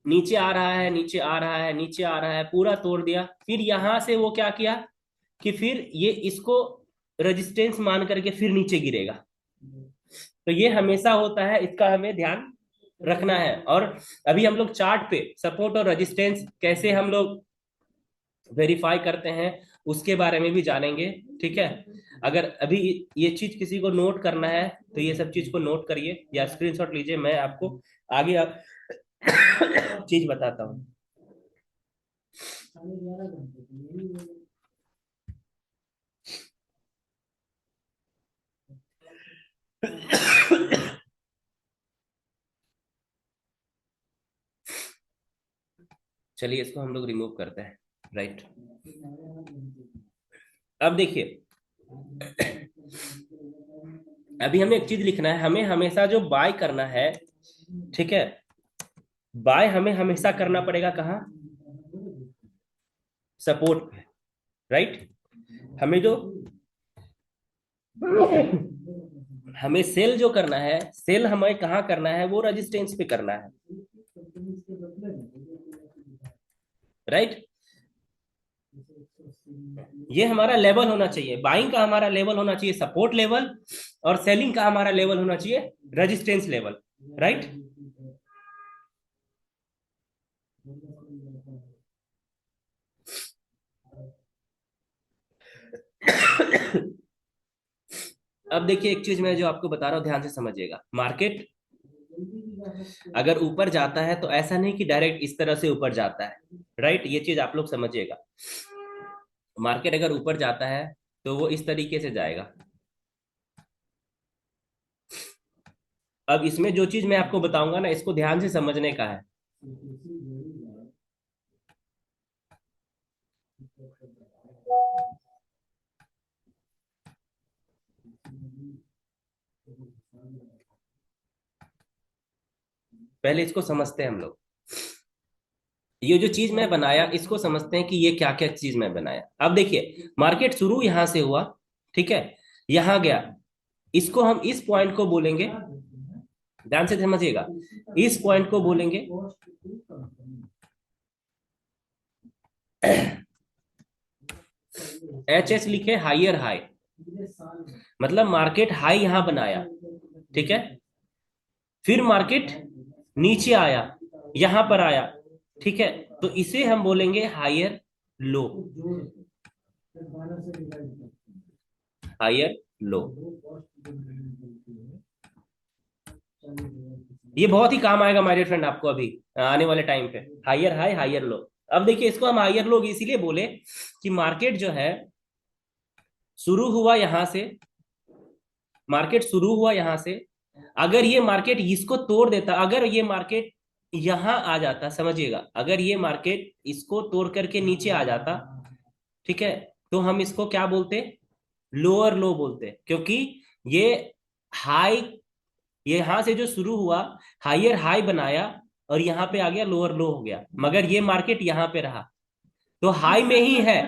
Speaker 1: नीचे आ रहा है, नीचे आ रहा है, नीचे आ रहा है, पूरा तोड़ दिया, फिर यहां से वो क्या किया कि फिर ये इसको रेजिस्टेंस मान करके फिर नीचे गिरेगा। तो ये हमेशा होता है, इसका हमें ध्यान रखना है। और अभी हम लोग चार्ट पे सपोर्ट और रेजिस्टेंस कैसे हम लोग वेरीफाई करते हैं उसके बारे में भी जानेंगे, ठीक है। अगर अभी ये चीज किसी को नोट करना है तो ये सब चीज को नोट करिए या स्क्रीनशॉट लीजिए, मैं आपको आगे चीज बताता हूँ। चलिए इसको हम लोग रिमूव करते हैं। राइट। अब देखिए, अभी हमें एक चीज लिखना है, हमें हमेशा जो बाय करना है, ठीक है, बाय हमें हमेशा करना पड़ेगा कहाँ? सपोर्ट पे। राइट। हमें जो हमें सेल जो करना है, सेल हमें कहाँ करना है? वो रेजिस्टेंस पे करना है। राइट। ये हमारा लेवल होना चाहिए, बाइंग का हमारा लेवल होना चाहिए सपोर्ट लेवल, और सेलिंग का हमारा लेवल होना चाहिए रेजिस्टेंस लेवल। राइट। अब देखिए एक चीज मैं जो आपको बता रहा हूं, ध्यान से समझिएगा। मार्केट अगर ऊपर जाता है तो ऐसा नहीं कि डायरेक्ट इस तरह से ऊपर जाता है। राइट, ये चीज आप लोग समझिएगा। मार्केट अगर ऊपर जाता है तो वो इस तरीके से जाएगा। अब इसमें जो चीज मैं आपको बताऊंगा ना, इसको ध्यान से समझने का है। पहले इसको समझते हैं हम लोग। ये जो चीज मैं बनाया इसको समझते हैं कि ये क्या क्या चीज मैं बनाया। अब देखिए, मार्केट शुरू यहां से हुआ, ठीक है, यहां गया, इसको हम इस पॉइंट को बोलेंगे, ध्यान से समझिएगा, इस पॉइंट को बोलेंगे एच एस, लिखे हाइयर हाई। मतलब मार्केट हाई यहां बनाया, ठीक है, फिर मार्केट नीचे आया, यहां पर आया, ठीक है, तो इसे हम बोलेंगे हायर लो। हायर लो, ये बहुत ही काम आएगा माय डियर फ्रेंड आपको अभी आने वाले टाइम पे। Higher high higher low. अब देखिए इसको हम हायर लो इसीलिए बोले कि मार्केट जो है शुरू हुआ यहां से, मार्केट शुरू हुआ यहां से, अगर ये मार्केट इसको तोड़ देता, अगर ये मार्केट यहां आ जाता, समझिएगा, अगर ये मार्केट इसको तोड़ करके नीचे आ जाता, ठीक है, तो हम इसको क्या बोलते? लोअर लो बोलते, क्योंकि ये हाई, ये यहां से जो शुरू हुआ, हायर हाई बनाया, और यहां पे आ गया लोअर लो हो गया, मगर ये मार्केट यहां पे रहा, तो हाई में ही है,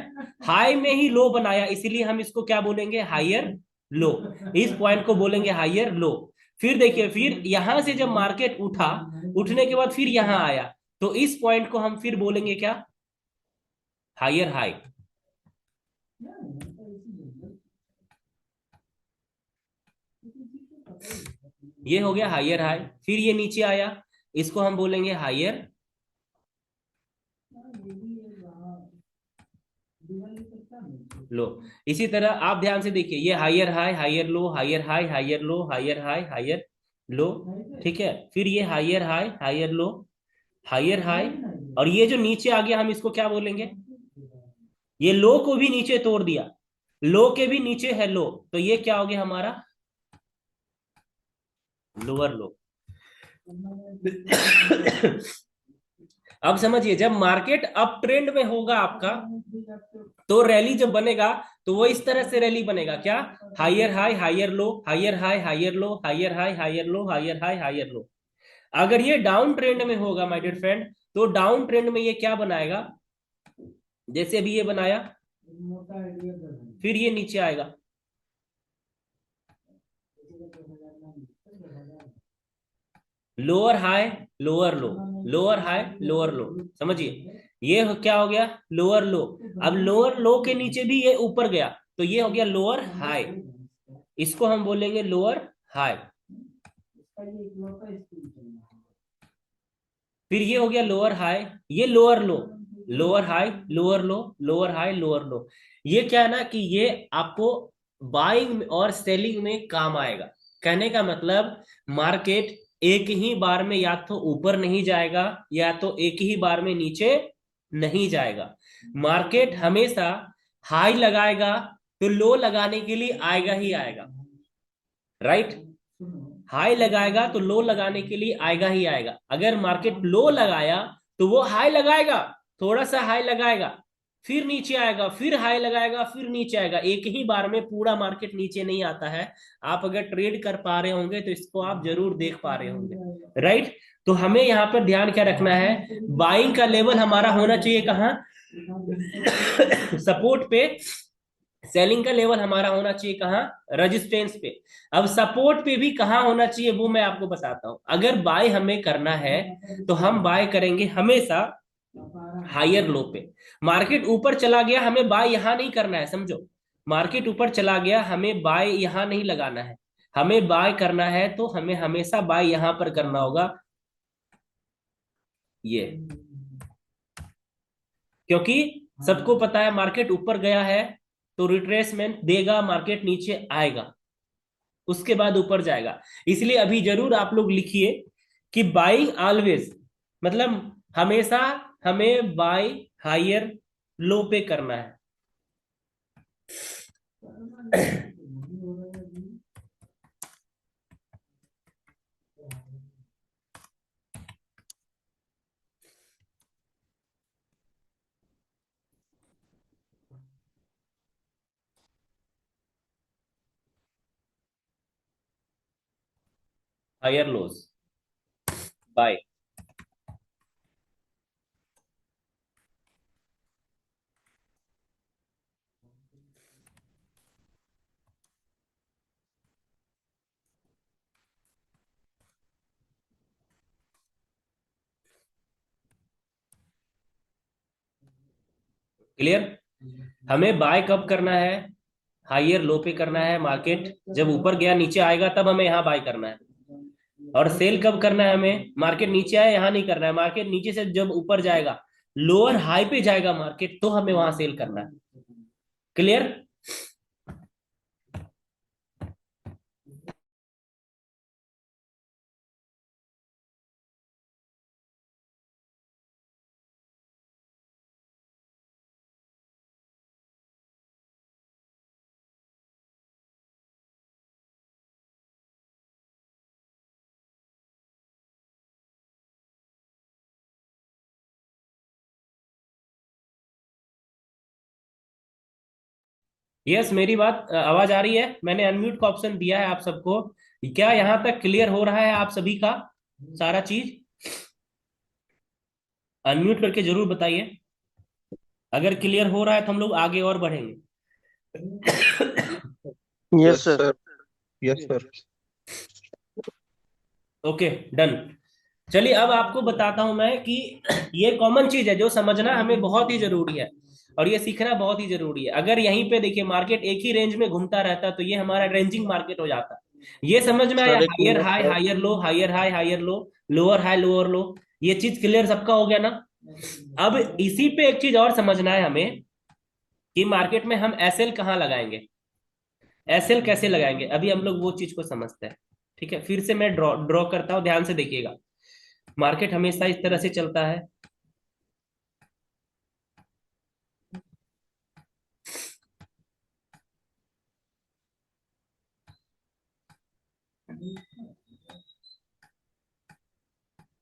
Speaker 1: हाई में ही लो बनाया, इसीलिए हम इसको क्या बोलेंगे? Higher low. इस पॉइंट को बोलेंगे हायर लो। फिर देखिए, फिर यहां से जब मार्केट उठा, उठने के बाद फिर यहां आया, तो इस पॉइंट को हम फिर बोलेंगे क्या? Higher high. ये हो गया हायर हाई। फिर ये नीचे आया, इसको हम बोलेंगे हायर लो। इसी तरह आप ध्यान से देखिए, ये higher high higher low, higher high higher low, higher high higher low, ठीक है, फिर ये higher high higher low, higher high, और ये जो नीचे आ गया हम इसको क्या बोलेंगे? ये लो को भी नीचे तोड़ दिया, लो के भी नीचे है लो, तो ये क्या हो गया हमारा? लोअर लो। अब समझिए, जब मार्केट अप ट्रेंड में होगा आपका, तो रैली जब बनेगा तो वो इस तरह से रैली बनेगा क्या? Higher high higher low, higher high higher low, higher high higher low, higher high higher low. अगर ये डाउन ट्रेंड में होगा माय डियर फ्रेंड, तो डाउन ट्रेंड में ये क्या बनाएगा? जैसे अभी ये बनाया, फिर ये नीचे आएगा, लोअर हाई लोअर लो, लोअर हाई लोअर लो। समझिए, ये क्या हो गया? लोअर लो। अब लोअर लो के नीचे भी ये ऊपर गया, तो ये हो गया लोअर हाई, इसको हम बोलेंगे लोअर हाई। फिर ये हो गया लोअर हाई, ये लोअर लो, लोअर हाई लोअर लो, लोअर हाई लोअर लो। ये क्या है ना कि ये आपको बाइंग और सेलिंग में काम आएगा। कहने का मतलब, मार्केट एक ही बार में या तो ऊपर नहीं जाएगा या तो एक ही बार में नीचे नहीं जाएगा। मार्केट हमेशा हाई लगाएगा तो लो लगाने के लिए आएगा ही आएगा, राइट। हाई लगाएगा तो लो लगाने के लिए आएगा ही आएगा। अगर मार्केट लो लगाया तो वो हाई लगाएगा, थोड़ा सा हाई लगाएगा, फिर नीचे आएगा, फिर हाई लगाएगा, फिर नीचे आएगा। एक ही बार में पूरा मार्केट नीचे नहीं आता है। आप अगर ट्रेड कर पा रहे होंगे तो इसको आप जरूर देख पा रहे होंगे, राइट। तो हमें यहाँ पर ध्यान क्या रखना है, बाइंग का लेवल हमारा होना चाहिए कहाँ, सपोर्ट पे। सेलिंग का लेवल हमारा होना चाहिए कहाँ, रेजिस्टेंस पे। अब सपोर्ट पे भी कहाँ होना चाहिए वो मैं आपको बताता हूं। अगर बाय हमें करना है तो हम बाय करेंगे हमेशा हायर लो पे। मार्केट ऊपर चला गया, हमें बाय यहां नहीं करना है, समझो। मार्केट ऊपर चला गया, हमें बाय यहां नहीं लगाना है। हमें बाय करना है तो हमें हमेशा बाय यहां पर करना होगा, ये। क्योंकि सबको पता है मार्केट ऊपर गया है तो रिट्रेसमेंट देगा, मार्केट नीचे आएगा, उसके बाद ऊपर जाएगा। इसलिए अभी जरूर आप लोग लिखिए कि बाइंग ऑलवेज, मतलब हमेशा हमें बाय हायर लो पे करना है। Higher lows buy. क्लियर। हमें बाय कब करना है, हायर लो पे करना है। मार्केट जब ऊपर गया नीचे आएगा तब हमें यहाँ बाय करना है। और सेल कब करना है, हमें मार्केट नीचे आए यहाँ नहीं करना है। मार्केट नीचे से जब ऊपर जाएगा, लोअर हाई पे जाएगा मार्केट, तो हमें वहां सेल करना है। क्लियर। यस, मेरी बात आवाज आ रही है? मैंने अनम्यूट का ऑप्शन दिया है आप सबको। क्या यहां तक क्लियर हो रहा है आप सभी का सारा चीज? अनम्यूट करके जरूर बताइए। अगर क्लियर हो रहा है तो हम लोग आगे और बढ़ेंगे।
Speaker 3: Yes
Speaker 4: yes
Speaker 3: sir.
Speaker 4: Sir. Yes sir.
Speaker 1: Okay, done. चलिए अब आपको बताता हूं मैं कि ये कॉमन चीज है जो समझना हमें बहुत ही जरूरी है, और ये सीखना बहुत ही जरूरी है। अगर यहीं पे देखिए मार्केट एक ही रेंज में घूमता रहता तो ये हमारा रेंजिंग मार्केट हो जाता। ये समझ में आया,
Speaker 4: सर एक
Speaker 1: higher
Speaker 4: minute
Speaker 1: high
Speaker 4: sir.
Speaker 1: Higher low, higher high higher low, lower high lower low. ये चीज क्लियर सबका हो गया ना? अब इसी पे एक चीज और समझना है हमें कि मार्केट में हम एसएल कहाँ लगाएंगे, एसएल कैसे लगाएंगे। अभी हम लोग वो चीज को समझते हैं। ठीक है, फिर से मैं ड्रॉ ड्रॉ करता हूं, ध्यान से देखिएगा। मार्केट हमेशा इस तरह से चलता है।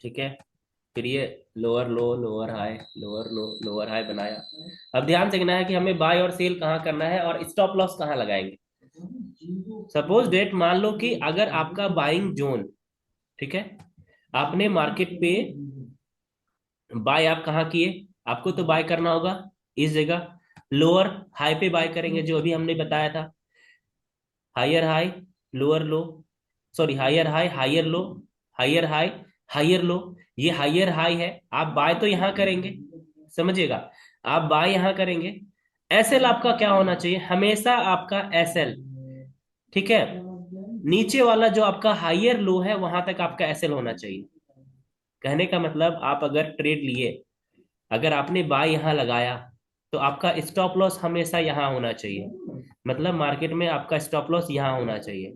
Speaker 1: ठीक है, फिर ये लोअर लो लोअर हाई, लोअर लो लोअर हाई बनाया। अब ध्यान से देखना है कि हमें बाय और सेल कहाँ करना है और स्टॉप लॉस कहाँ लगाएंगे। सपोज डेट, मान लो कि अगर आपका बाइंग जोन, ठीक है, आपने मार्केट पे बाय आप कहाँ किए, आपको तो बाय करना होगा इस जगह। लोअर हाई पे बाय करेंगे जो अभी हमने बताया था। Higher high lower low, sorry higher high higher low, higher high higher low. ये हायर हाई है, आप बाय तो यहां करेंगे, समझिएगा। आप बाय यहां करेंगे। एसएल आपका क्या होना चाहिए, हमेशा आपका एसएल, ठीक है, नीचे वाला जो आपका हायर लो है वहां तक आपका एसएल होना चाहिए। कहने का मतलब, आप अगर ट्रेड लिए, अगर आपने बाय यहां लगाया तो आपका स्टॉप लॉस हमेशा यहां होना चाहिए। मतलब मार्केट में आपका स्टॉप लॉस यहां होना चाहिए,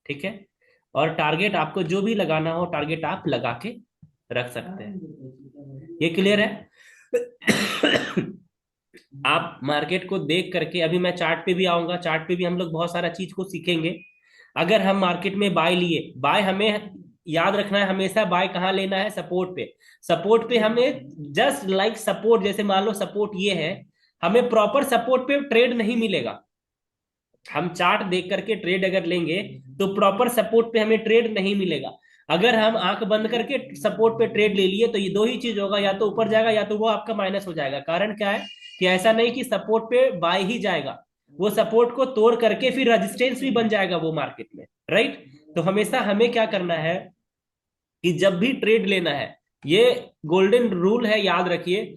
Speaker 1: ठीक है। और टारगेट आपको जो भी लगाना हो टारगेट आप लगा के रख सकते हैं। ये क्लियर है? आप मार्केट को देख करके, अभी मैं चार्ट पे भी आऊंगा, चार्ट पे भी हम लोग बहुत सारा चीज को सीखेंगे। अगर हम मार्केट में बाय लिए, बाय हमें याद रखना है हमेशा, बाय कहाँ लेना है? सपोर्ट पे। सपोर्ट पे हमें जस्ट लाइक सपोर्ट, जैसे मान लो सपोर्ट ये है, हमें प्रॉपर सपोर्ट पे ट्रेड नहीं मिलेगा। हम चार्ट देख करके ट्रेड अगर लेंगे तो प्रॉपर सपोर्ट पे हमें ट्रेड नहीं मिलेगा। अगर हम आंख बंद करके सपोर्ट पे ट्रेड ले लिए तो ये दो ही चीज होगा, या तो ऊपर जाएगा या तो वो आपका माइनस हो जाएगा। कारण क्या है कि ऐसा नहीं कि सपोर्ट पे बाय ही जाएगा, वो सपोर्ट को तोड़ करके फिर रेजिस्टेंस भी बन जाएगा वो मार्केट में, राइट? तो हमेशा हमें क्या करना है कि जब भी ट्रेड लेना है, ये गोल्डन रूल है, याद रखिए।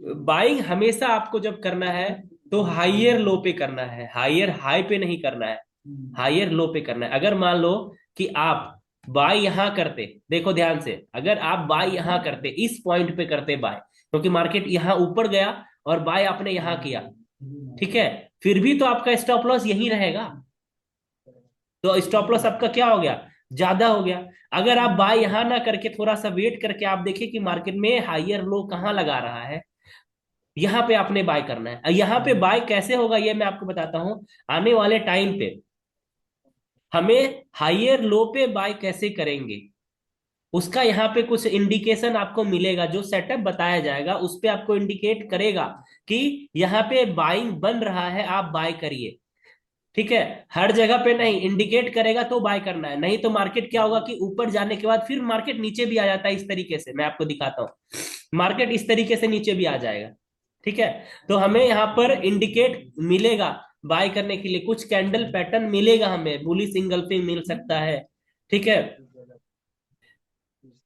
Speaker 1: बाइंग हमेशा आपको जब करना है तो हाइयर लो पे करना है, हाइयर हाई पे नहीं करना है, हाइयर लो पे करना है। अगर मान लो कि आप बाय यहां करते, देखो ध्यान से, अगर आप बाय यहां करते, इस पॉइंट पे करते बाय, क्योंकि मार्केट यहां ऊपर गया और बाय आपने यहां किया, ठीक है, फिर भी तो आपका स्टॉप लॉस यही रहेगा। तो स्टॉप लॉस आपका क्या हो गया? ज्यादा हो गया। अगर आप बाय यहां ना करके थोड़ा सा वेट करके आप देखिए कि मार्केट में हाइयर लो कहाँ लगा रहा है, यहां पे आपने बाय करना है। यहां पे बाय कैसे होगा ये मैं आपको बताता हूं। आने वाले टाइम पे हमें हाइयर लो पे बाय कैसे करेंगे, उसका यहाँ पे कुछ इंडिकेशन आपको मिलेगा, जो सेटअप बताया जाएगा उस पे आपको इंडिकेट करेगा कि यहाँ पे बाइंग बन रहा है, आप बाय करिए। ठीक है, हर जगह पे नहीं, इंडिकेट करेगा तो बाय करना है, नहीं तो मार्केट क्या होगा कि ऊपर जाने के बाद फिर मार्केट नीचे भी आ जाता है। इस तरीके से मैं आपको दिखाता हूँ, मार्केट इस तरीके से नीचे भी आ जाएगा। ठीक है, तो हमें यहाँ पर इंडिकेट मिलेगा बाय करने के लिए, कुछ कैंडल पैटर्न मिलेगा हमें, बुलिश इंगल्फिंग मिल सकता है, ठीक है,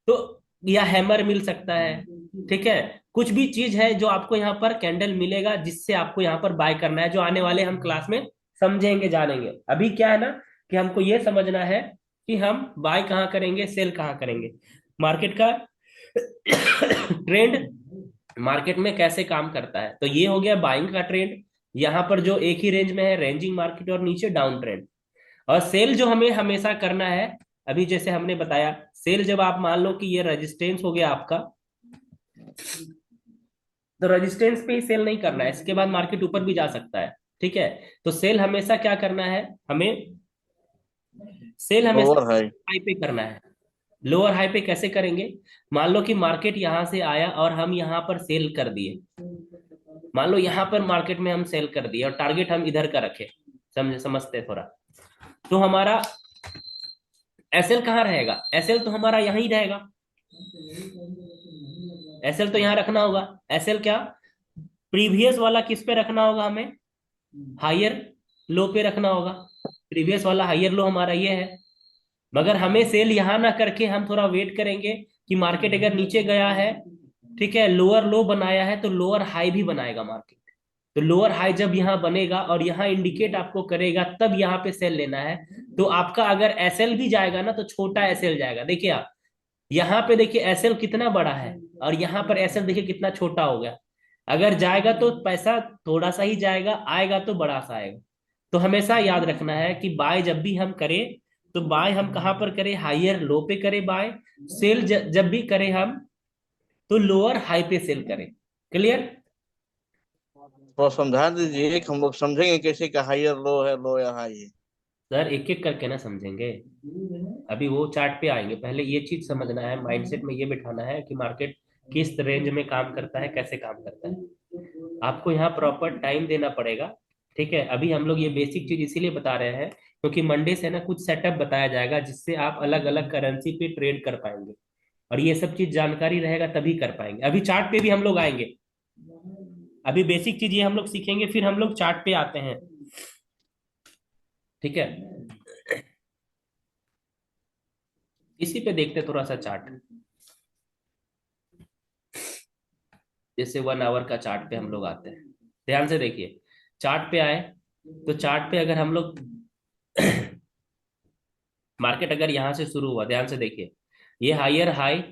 Speaker 1: तो या हैमर मिल सकता है। ठीक है, कुछ भी चीज है जो आपको यहाँ पर कैंडल मिलेगा जिससे आपको यहाँ पर बाय करना है, जो आने वाले हम क्लास में समझेंगे जानेंगे। अभी क्या है ना कि हमको ये समझना है कि हम बाय कहाँ करेंगे, सेल कहाँ करेंगे, मार्केट का ट्रेंड मार्केट में कैसे काम करता है। तो ये हो गया बाइंग का ट्रेंड, यहाँ पर जो एक ही रेंज में है, रेंजिंग मार्केट, और नीचे डाउन ट्रेंड। और सेल जो हमें हमेशा करना है, अभी जैसे हमने बताया, सेल जब आप मान लो कि ये रेजिस्टेंस हो गया आपका, तो रेजिस्टेंस पे ही सेल नहीं करना है, इसके बाद मार्केट ऊपर भी जा सकता है। ठीक है, तो सेल हमेशा क्या करना है हमें, सेल हमेशा
Speaker 3: लोअर हाई।
Speaker 1: हाई पे करना है। लोअर हाई पे कैसे करेंगे? मान लो कि मार्केट यहां से आया और हम यहां पर सेल कर दिए, मान लो यहां पर मार्केट में हम सेल कर दिए और टारगेट हम इधर का रखे, समझते हैं थोड़ा, तो हमारा एसएल कहाँ रहेगा? एसएल तो हमारा यहीं ही रहेगा, एसएल तो यहाँ रखना होगा। एसएल क्या, प्रीवियस वाला किस पे रखना होगा हमें? हायर लो पे रखना होगा। प्रीवियस वाला हायर लो हमारा ये है, मगर हमें सेल यहां ना करके हम थोड़ा वेट करेंगे कि मार्केट अगर नीचे गया है, ठीक है, लोअर लो बनाया है, तो लोअर हाई भी बनाएगा मार्केट। तो लोअर हाई जब यहाँ बनेगा और यहाँ इंडिकेट आपको करेगा, तब यहाँ पे सेल लेना है। तो आपका अगर एसएल भी जाएगा ना तो छोटा एसएल जाएगा। देखिए आप यहाँ पे देखिए एसएल कितना बड़ा है और यहाँ पर एसएल देखिए कितना छोटा हो गया। अगर जाएगा तो पैसा थोड़ा सा ही जाएगा, आएगा तो बड़ा सा आएगा। तो हमेशा याद रखना है कि बाय जब भी हम करें तो बाय हम कहाँ पर करें? हाइयर लो पे करें बाय। सेल जब भी करें हम तो लोअर हाई पे सेल करें। क्लियर?
Speaker 3: तो समझा दीजिए कि हम लोग समझेंगे कैसे कि हाइयर लो है, लो या हाई है।
Speaker 1: सर एक एक करके ना समझेंगे, अभी वो चार्ट पे आएंगे। पहले ये चीज समझना है, माइंडसेट में ये बिठाना है कि मार्केट किस रेंज में काम करता है, कैसे काम करता है। आपको यहाँ प्रॉपर टाइम देना पड़ेगा। ठीक है, अभी हम लोग ये बेसिक चीज इसीलिए बता रहे हैं क्योंकि मंडे से ना कुछ सेटअप बताया जाएगा जिससे आप अलग अलग करेंसी पे ट्रेड कर पाएंगे, और ये सब चीज जानकारी रहेगा तभी कर पाएंगे। अभी चार्ट पे भी हम लोग आएंगे, अभी बेसिक चीज ये हम लोग सीखेंगे, फिर हम लोग चार्ट पे आते हैं। ठीक है, इसी पे देखते थोड़ा सा चार्ट, जैसे 1 आवर का चार्ट पे हम लोग आते हैं। ध्यान से देखिए, चार्ट पे आए तो चार्ट पे अगर हम लोग मार्केट अगर यहां से शुरू हुआ, ध्यान से देखिए, ये हाइयर हाई,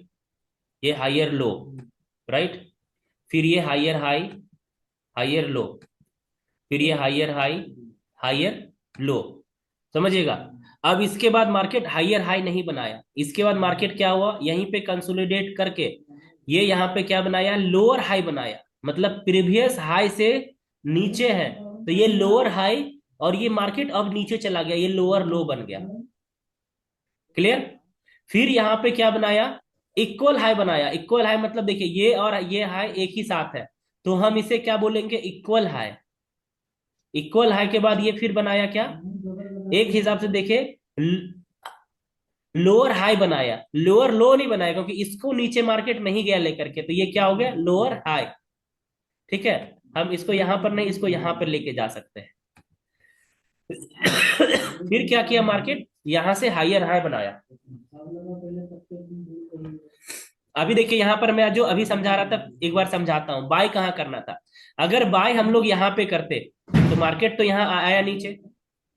Speaker 1: ये हाइयर लो, राइट, फिर ये हाइयर हाई, हाइयर लो, फिर ये हाइयर हाई, हाइयर लो, समझिएगा। अब इसके बाद मार्केट हायर हाई नहीं बनाया, इसके बाद मार्केट क्या हुआ, यहीं पे कंसोलिडेट करके ये यहाँ पे क्या बनाया, लोअर हाई बनाया, मतलब प्रीवियस हाई से नीचे है, तो ये लोअर हाई, और ये मार्केट अब नीचे चला गया, ये लोअर लो बन गया। क्लियर। फिर यहाँ पे क्या बनाया, इक्वल हाई बनाया। इक्वल हाई मतलब देखिए ये और ये हाई एक ही साथ है, तो हम इसे क्या बोलेंगे, इक्वल हाई। इक्वल हाई के बाद ये फिर बनाया क्या, एक हिसाब से देखे, लोअर हाई बनाया, लोअर लो नहीं बनाया, क्योंकि इसको नीचे मार्केट नहीं गया लेकर के, तो ये क्या हो गया, लोअर हाई। ठीक है, हम इसको यहां पर नहीं, इसको यहां पर लेके जा सकते हैं। फिर क्या किया मार्केट, यहां से हायर हाई बनाया। अभी देखिए यहां पर मैं जो अभी समझा रहा था, एक बार समझाता हूं, बाय कहाँ करना था। अगर बाय हम लोग यहाँ पे करते तो मार्केट तो यहाँ आया नीचे,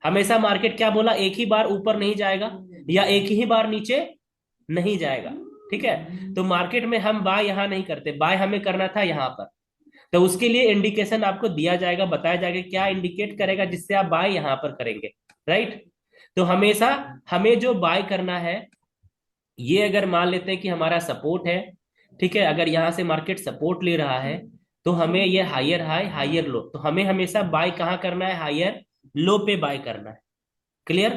Speaker 1: हमेशा मार्केट क्या बोला, एक ही बार ऊपर नहीं जाएगा या एक ही बार नीचे नहीं जाएगा। ठीक है, तो मार्केट में हम बाय यहाँ नहीं करते, बाय हमें करना था यहाँ पर। तो उसके लिए इंडिकेशन आपको दिया जाएगा, बताया जाएगा क्या इंडिकेट करेगा जिससे आप बाय यहाँ पर करेंगे। राइट। तो हमेशा हमें जो बाय करना है, ये अगर मान लेते हैं कि हमारा सपोर्ट है, ठीक है, अगर यहाँ से मार्केट सपोर्ट ले रहा है, तो हमें ये हायर हाई हायर लो, तो हमें हमेशा बाय कहाँ करना है, हायर लो पे बाय करना है। क्लियर।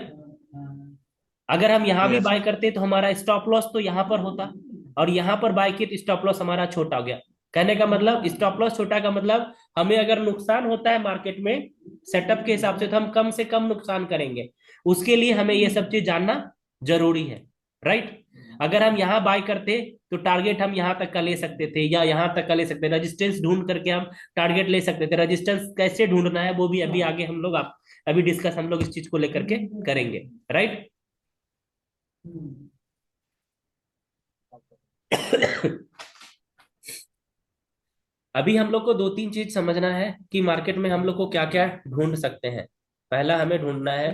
Speaker 1: अगर हम यहाँ भी
Speaker 3: यस।
Speaker 1: बाय करते तो हमारा स्टॉप लॉस तो यहाँ पर होता, और यहाँ पर बाय किए तो स्टॉप लॉस हमारा छोटा हो गया। कहने का मतलब स्टॉप लॉस छोटा का मतलब, हमें अगर नुकसान होता है मार्केट में सेटअप के हिसाब से हम कम से कम नुकसान करेंगे, उसके लिए हमें ये सब चीज जानना जरूरी है। राइट। अगर हम यहाँ बाय करते तो टारगेट हम यहाँ तक का ले सकते थे, या यहाँ तक का ले सकते थे, रजिस्टेंस ढूंढ करके हम टारगेट ले सकते थे। रजिस्टेंस कैसे ढूंढना है वो भी अभी आगे हम लोग आप अभी डिस्कस हम लोग इस चीज को लेकर के करेंगे। राइट। अभी हम लोग को दो तीन चीज समझना है कि मार्केट में हम लोग को क्या क्या ढूंढ सकते हैं। पहला हमें ढूंढना है,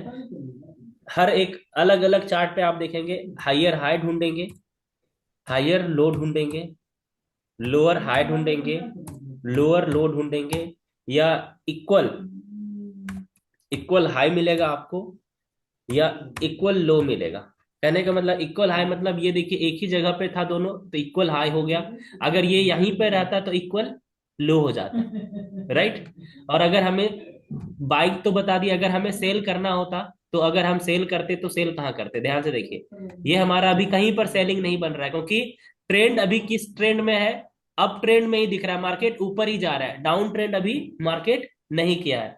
Speaker 1: हर एक अलग अलग चार्ट पे आप देखेंगे, हायर हाई ढूंढेंगे, हायर लो ढूंढेंगे, लोअर हाई ढूंढेंगे, लोअर लो ढूंढेंगे, या इक्वल इक्वल हाई मिलेगा आपको, या इक्वल लो मिलेगा। कहने का मतलब इक्वल हाई मतलब ये देखिए एक ही जगह पे था दोनों, तो इक्वल हाई हो गया। अगर ये यहीं पे रहता तो इक्वल लो हो जाता। राइट। और अगर हमें बाइक तो बता दी, अगर हमें सेल करना होता, तो अगर हम सेल करते तो सेल कहाँ करते, ध्यान से देखिए, ये हमारा अभी कहीं पर सेलिंग नहीं बन रहा है, क्योंकि ट्रेंड अभी किस ट्रेंड में है, अप ट्रेंड में ही दिख रहा है, मार्केट ऊपर ही जा रहा है, डाउन ट्रेंड अभी मार्केट नहीं किया है।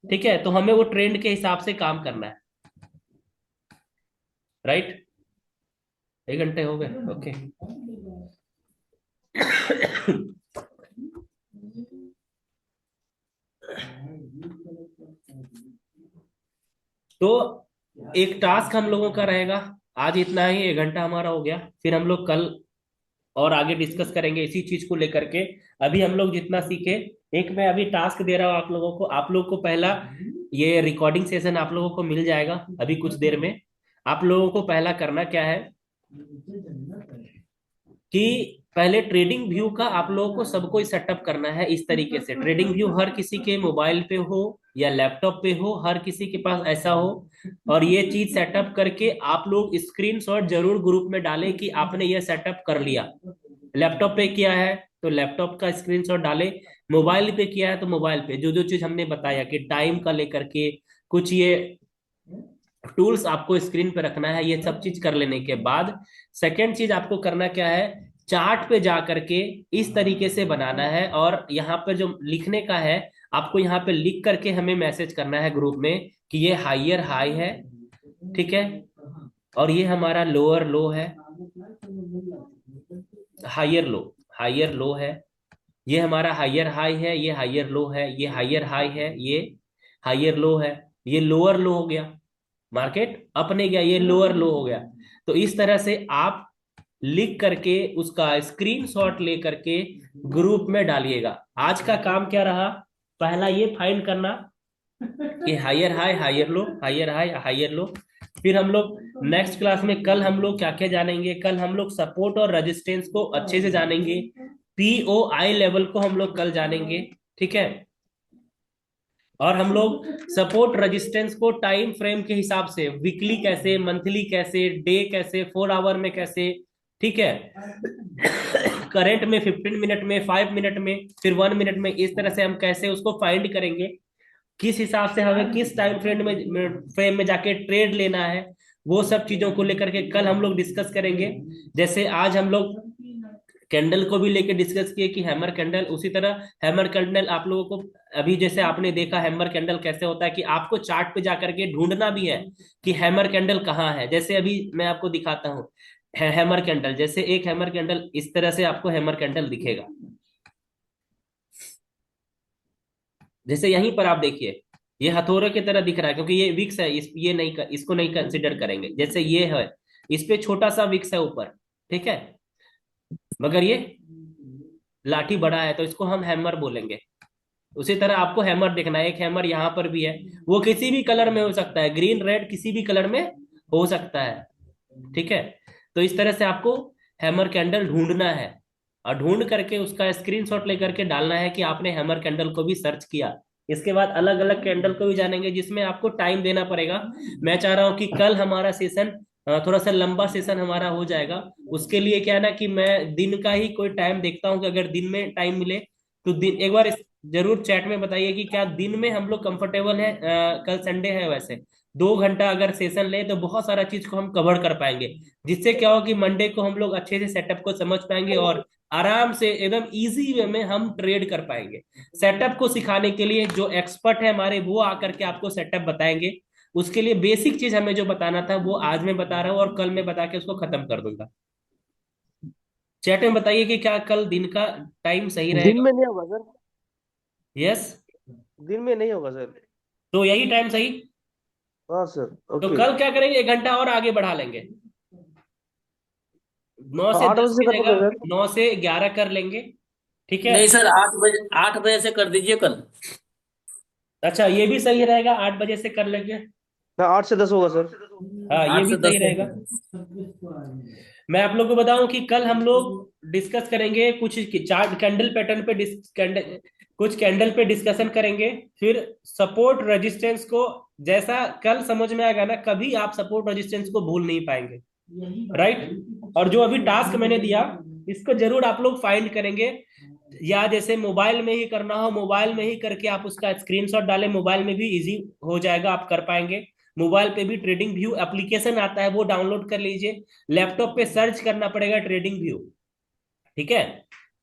Speaker 1: ठीक है, तो हमें वो ट्रेंड के हिसाब से काम करना है। राइट। 1 घंटे हो गए, ओके। तो एक टास्क हम लोगों का रहेगा, आज इतना ही, 1 घंटा हमारा हो गया, फिर हम लोग कल और आगे डिस्कस करेंगे इसी चीज को लेकर के। अभी हम लोग जितना सीखे, एक मैं अभी टास्क दे रहा हूँ आप लोगों को, आप लोगों को पहला ये रिकॉर्डिंग सेशन आप लोगों को मिल जाएगा अभी कुछ देर में। आप लोगों को पहला करना क्या है कि पहले ट्रेडिंग व्यू का आप लोगों को सबको सेटअप करना है इस तरीके से। ट्रेडिंग व्यू हर किसी के मोबाइल पे हो या लैपटॉप पे हो, हर किसी के पास ऐसा हो, और ये चीज सेटअप करके आप लोग स्क्रीनशॉट जरूर ग्रुप में डालें कि आपने ये सेटअप कर लिया। लैपटॉप पे किया है तो लैपटॉप का स्क्रीनशॉट डाले, मोबाइल पे किया है तो मोबाइल पे जो जो चीज हमने बताया कि टाइम का लेकर के कुछ ये टूल्स आपको स्क्रीन पे रखना है, ये सब चीज कर लेने के बाद सेकेंड चीज आपको करना क्या है, चार्ट पे जा करके इस तरीके से बनाना है, और यहाँ पे जो लिखने का है आपको यहाँ पे लिख करके हमें मैसेज करना है ग्रुप में कि ये हायर हाई है, ठीक है, और ये हमारा लोअर लो है, हायर लो, हायर लो है, ये हमारा हायर हाई है, ये हायर लो है, ये हायर हाई है, ये हायर लो है, ये लोअर लो हो गया, मार्केट अप नहीं गया, ये लोअर लो हो गया। तो इस तरह से आप लिख करके उसका स्क्रीनशॉट ले करके ग्रुप में डालिएगा। आज का काम क्या रहा, पहला ये फाइंड करना कि higher high higher low, higher high higher low. फिर हम लोग नेक्स्ट क्लास में कल हम लोग क्या क्या जानेंगे, कल हम लोग सपोर्ट और रेजिस्टेंस को अच्छे से जानेंगे, पीओआई लेवल को हम लोग कल जानेंगे। ठीक है, और हम लोग सपोर्ट रेजिस्टेंस को टाइम फ्रेम के हिसाब से, वीकली कैसे, मंथली कैसे, डे कैसे, 4 आवर में कैसे, ठीक है, करंट में, 15 मिनट में, 5 मिनट में, फिर 1 मिनट में, इस तरह से हम कैसे उसको फाइंड करेंगे, किस हिसाब से हमें किस टाइम फ्रेम में जाके ट्रेड लेना है, वो सब चीजों को लेकर के कल हम लोग डिस्कस करेंगे। जैसे आज हम लोग कैंडल को भी लेके डिस्कस किए कि हैमर कैंडल, उसी तरह हैमर कैंडल आप लोगों को अभी जैसे आपने देखा हैमर कैंडल कैसे होता है कि आपको चार्ट पे जाकर के ढूंढना भी है कि हैमर कैंडल कहाँ है। जैसे अभी मैं आपको दिखाता हूँ हैमर कैंडल, जैसे एक हैमर कैंडल इस तरह से आपको हैमर कैंडल दिखेगा। जैसे यहीं पर आप देखिए ये हथौड़े की तरह दिख रहा है क्योंकि ये विक्स है, ये नहीं इसको नहीं कंसिडर करेंगे। जैसे ये है, इस पे छोटा सा विक्स है ऊपर, ठीक है, मगर ये लाठी बड़ा है तो इसको हम हैमर बोलेंगे। उसी तरह आपको हैमर देखना है, एक हैमर यहाँ पर भी है, वो किसी भी कलर में हो सकता है, ग्रीन रेड किसी भी कलर में हो सकता है, ठीक है। तो इस तरह से आपको हैमर कैंडल ढूंढना है और ढूंढ करके उसका स्क्रीनशॉट लेकर के डालना है कि आपने हैमर कैंडल को भी सर्च किया। इसके बाद अलग अलग कैंडल को भी जानेंगे जिसमें आपको टाइम देना पड़ेगा। मैं चाह रहा हूँ कि कल हमारा सेशन थोड़ा सा लंबा सेशन हमारा हो जाएगा। उसके लिए क्या है ना कि मैं दिन का ही कोई टाइम देखता हूँ कि अगर दिन में टाइम मिले तो दिन, एक बार जरूर चैट में बताइए कि क्या दिन में हम लोग कंफर्टेबल है। कल संडे है, वैसे 2 घंटा अगर सेशन ले तो बहुत सारा चीज को हम कवर कर पाएंगे, जिससे क्या हो कि मंडे को हम लोग अच्छे से सेटअप को समझ पाएंगे और आराम से एकदम इजी वे में हम ट्रेड कर पाएंगे। सेटअप को सिखाने के लिए जो एक्सपर्ट है हमारे, वो आकर के आपको सेटअप बताएंगे। उसके लिए बेसिक चीज हमें जो बताना था वो आज मैं बता रहा हूँ और कल मैं बता के उसको खत्म कर दूंगा। चैट में बताइए कि क्या कल दिन का टाइम सही
Speaker 4: दिन
Speaker 1: रहेगा।
Speaker 4: में नहीं होगा सर।
Speaker 1: यस,
Speaker 4: दिन में नहीं होगा सर।
Speaker 1: तो यही टाइम सही।
Speaker 4: हाँ सर।
Speaker 1: तो
Speaker 4: ओके।
Speaker 1: कल क्या करेंगे, 1 घंटा और आगे बढ़ा लेंगे, 9 से 10
Speaker 4: 8 बजे से
Speaker 1: की
Speaker 4: कर दोगे
Speaker 1: जगह
Speaker 4: सर।
Speaker 1: 9 से 11 कर लेंगे, ठीक है।
Speaker 5: नहीं सर, 8 बजे, 8 बजे से कर दीजिए कल।
Speaker 1: अच्छा, ये भी सही रहेगा, 8 बजे से कर लेंगे।
Speaker 4: ना 8 से 10 होगा सर।
Speaker 1: हाँ, ये
Speaker 5: आठ
Speaker 1: भी
Speaker 5: से
Speaker 1: सही
Speaker 5: दस
Speaker 1: रहेगा। मैं आप लोग को बताऊं कि कल हम लोग डिस्कस करेंगे कुछ चार्ट कैंडल पैटर्न पे कुछ कैंडल पे डिस्कशन करेंगे। फिर सपोर्ट रेजिस्टेंस को, जैसा कल समझ में आएगा ना, कभी आप सपोर्ट रेजिस्टेंस को भूल नहीं पाएंगे, राइट। और जो अभी टास्क मैंने दिया इसको जरूर आप लोग फाइंड करेंगे, या जैसे मोबाइल में ही करना हो मोबाइल में ही करके आप उसका स्क्रीनशॉट डालें, मोबाइल में भी इजी हो जाएगा, आप कर पाएंगे। मोबाइल पे भी ट्रेडिंग व्यू एप्लीकेशन आता है, वो डाउनलोड कर लीजिए। लैपटॉप पे सर्च करना पड़ेगा ट्रेडिंग व्यू, ठीक है।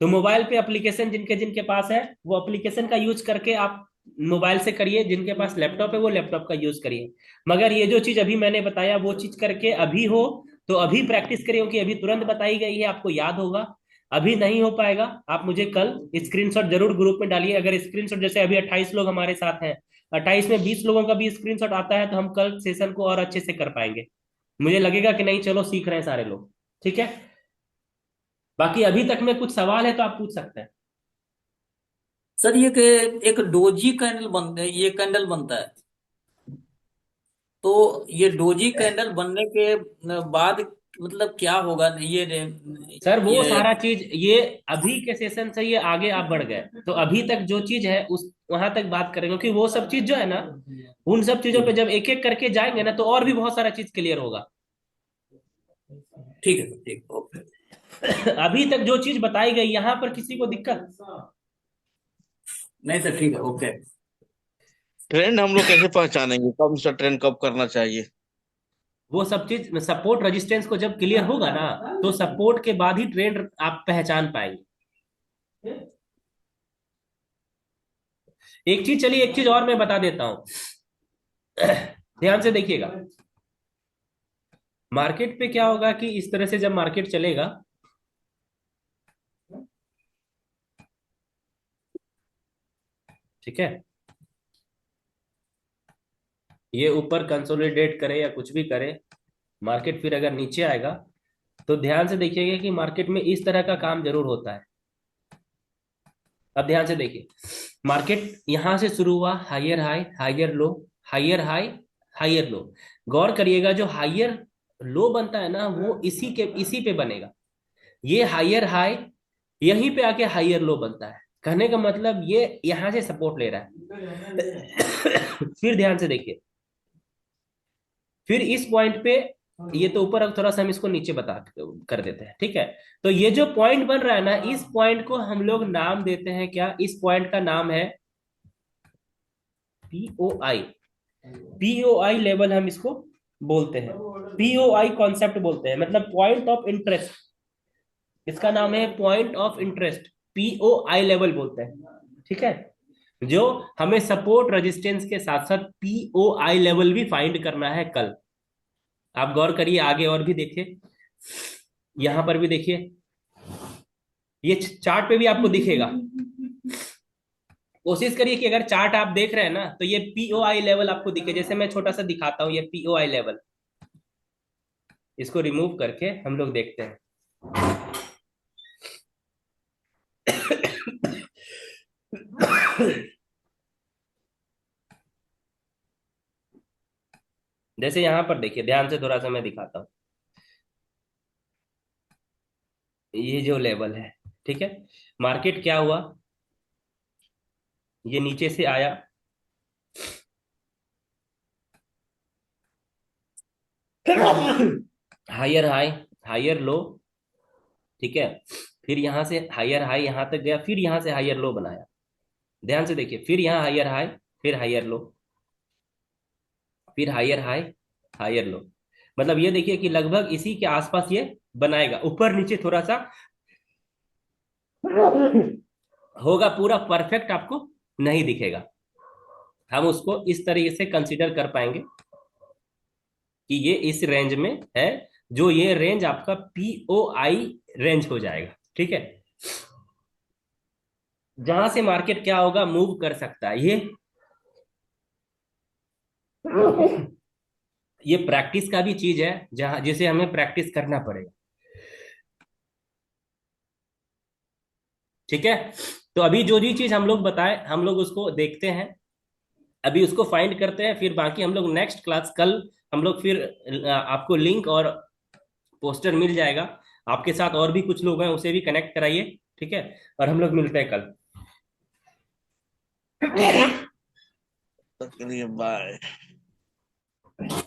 Speaker 1: तो मोबाइल पे एप्लीकेशन जिनके जिनके पास है वो एप्लीकेशन का यूज करके आप मोबाइल से करिए, जिनके पास लैपटॉप है वो लैपटॉप का यूज करिए। मगर ये जो चीज अभी मैंने बताया वो चीज करके अभी हो तो अभी प्रैक्टिस करिए, क्योंकि अभी तुरंत बताई गई है, आपको याद होगा। अभी नहीं हो पाएगा, आप मुझे कल स्क्रीनशॉट जरूर ग्रुप में डालिए। अगर स्क्रीनशॉट, जैसे अभी 28 लोग हमारे साथ हैं, 28 में 20 लोगों का भी स्क्रीनशॉट आता है तो हम कल सेशन को और अच्छे से कर पाएंगे। मुझे लगेगा कि नहीं, चलो सीख रहे हैं सारे लोग, ठीक है। बाकी अभी तक में कुछ सवाल है तो आप पूछ सकते हैं।
Speaker 5: सर ये कि एक डोजी कैंडल ये कैंडल बनता है, तो ये डोजी कैंडल बनने के बाद मतलब क्या होगा
Speaker 1: सर वो
Speaker 5: ये
Speaker 1: सारा चीज, ये अभी के सेशन से ये आगे आप बढ़ गए तो अभी तक जो चीज है उस वहां तक बात करेंगे, क्योंकि वो सब चीज जो है ना, उन सब चीजों पे जब एक एक करके जाएंगे ना तो और भी बहुत सारा चीज क्लियर होगा।
Speaker 5: ठीक है सर, ठीक, ओके।
Speaker 1: अभी तक जो चीज बताई गई यहाँ पर किसी को दिक्कत।
Speaker 5: नहीं सर, ठीक है, ओके।
Speaker 3: ट्रेंड हम लोग कैसे पहचानेंगे, कब सा ट्रेंड कब करना चाहिए?
Speaker 1: वो सब चीज सपोर्ट रेजिस्टेंस को जब क्लियर होगा ना तो सपोर्ट के बाद ही ट्रेंड आप पहचान पाएंगे। एक चीज, चलिए एक चीज और मैं बता देता हूं, ध्यान से देखिएगा। मार्केट पे क्या होगा कि इस तरह से जब मार्केट चलेगा, ठीक है, ये ऊपर कंसोलिडेट करे या कुछ भी करे, मार्केट फिर अगर नीचे आएगा तो ध्यान से देखिएगा कि मार्केट में इस तरह का काम जरूर होता है। अब ध्यान से देखिए, मार्केट यहां से शुरू हुआ, higher high higher low, higher high higher low. गौर करिएगा जो हायर लो बनता है ना वो इसी पे बनेगा। ये हायर हाई, यहीं पे आके हायर लो बनता है। कहने का मतलब ये यहां से सपोर्ट ले रहा है। फिर ध्यान से देखिए, फिर इस पॉइंट पे, ये तो ऊपर, अब थोड़ा सा हम इसको नीचे बता कर देते हैं, ठीक है। तो ये जो पॉइंट बन रहा है ना, इस पॉइंट को हम लोग नाम देते हैं क्या, इस पॉइंट का नाम है पीओआई। पीओआई लेवल हम इसको बोलते हैं, पीओआई कॉन्सेप्ट बोलते हैं, मतलब पॉइंट ऑफ इंटरेस्ट। इसका नाम है point of interest, POI level बोलते हैं, ठीक है। जो हमें सपोर्ट रेजिस्टेंस के साथ साथ पीओआई लेवल भी फाइंड करना है कल। आप गौर करिए, आगे और भी देखिए, यहां पर भी देखिए, ये चार्ट पे भी आपको दिखेगा। कोशिश करिए कि अगर चार्ट आप देख रहे हैं ना, तो ये पीओआई लेवल आपको दिखे। जैसे मैं छोटा सा दिखाता हूं, ये पीओआई लेवल, इसको रिमूव करके हम लोग देखते हैं। जैसे यहां पर देखिए, ध्यान से थोड़ा सा मैं दिखाता हूं, ये जो लेवल है, ठीक है। मार्केट क्या हुआ, ये नीचे से आया, हायर हाई, हायर लो, ठीक है। फिर यहां से हायर हाई यहां तक गया, फिर यहां से हायर लो बनाया। ध्यान से देखिए, फिर यहाँ हायर हाई, फिर हायर लो, फिर हायर हाई, हायर लो। मतलब ये देखिए कि लगभग इसी के आसपास ये बनाएगा, ऊपर नीचे थोड़ा सा होगा, पूरा परफेक्ट आपको नहीं दिखेगा। हम उसको इस तरीके से कंसीडर कर पाएंगे कि ये इस रेंज में है, जो ये रेंज आपका पीओआई रेंज हो जाएगा, ठीक है। जहां से मार्केट क्या होगा, मूव कर सकता है ये प्रैक्टिस का भी चीज है, जहां जिसे हमें प्रैक्टिस करना पड़ेगा, ठीक है। तो अभी जो भी चीज हम लोग बताए, हम लोग उसको देखते हैं, अभी उसको फाइंड करते हैं, फिर बाकी हम लोग नेक्स्ट क्लास कल, हम लोग फिर आपको लिंक और पोस्टर मिल जाएगा। आपके साथ और भी कुछ लोग हैं, उसे भी कनेक्ट कराइए, ठीक है। और हम लोग मिलते हैं कल।
Speaker 3: तब के लिए बाय।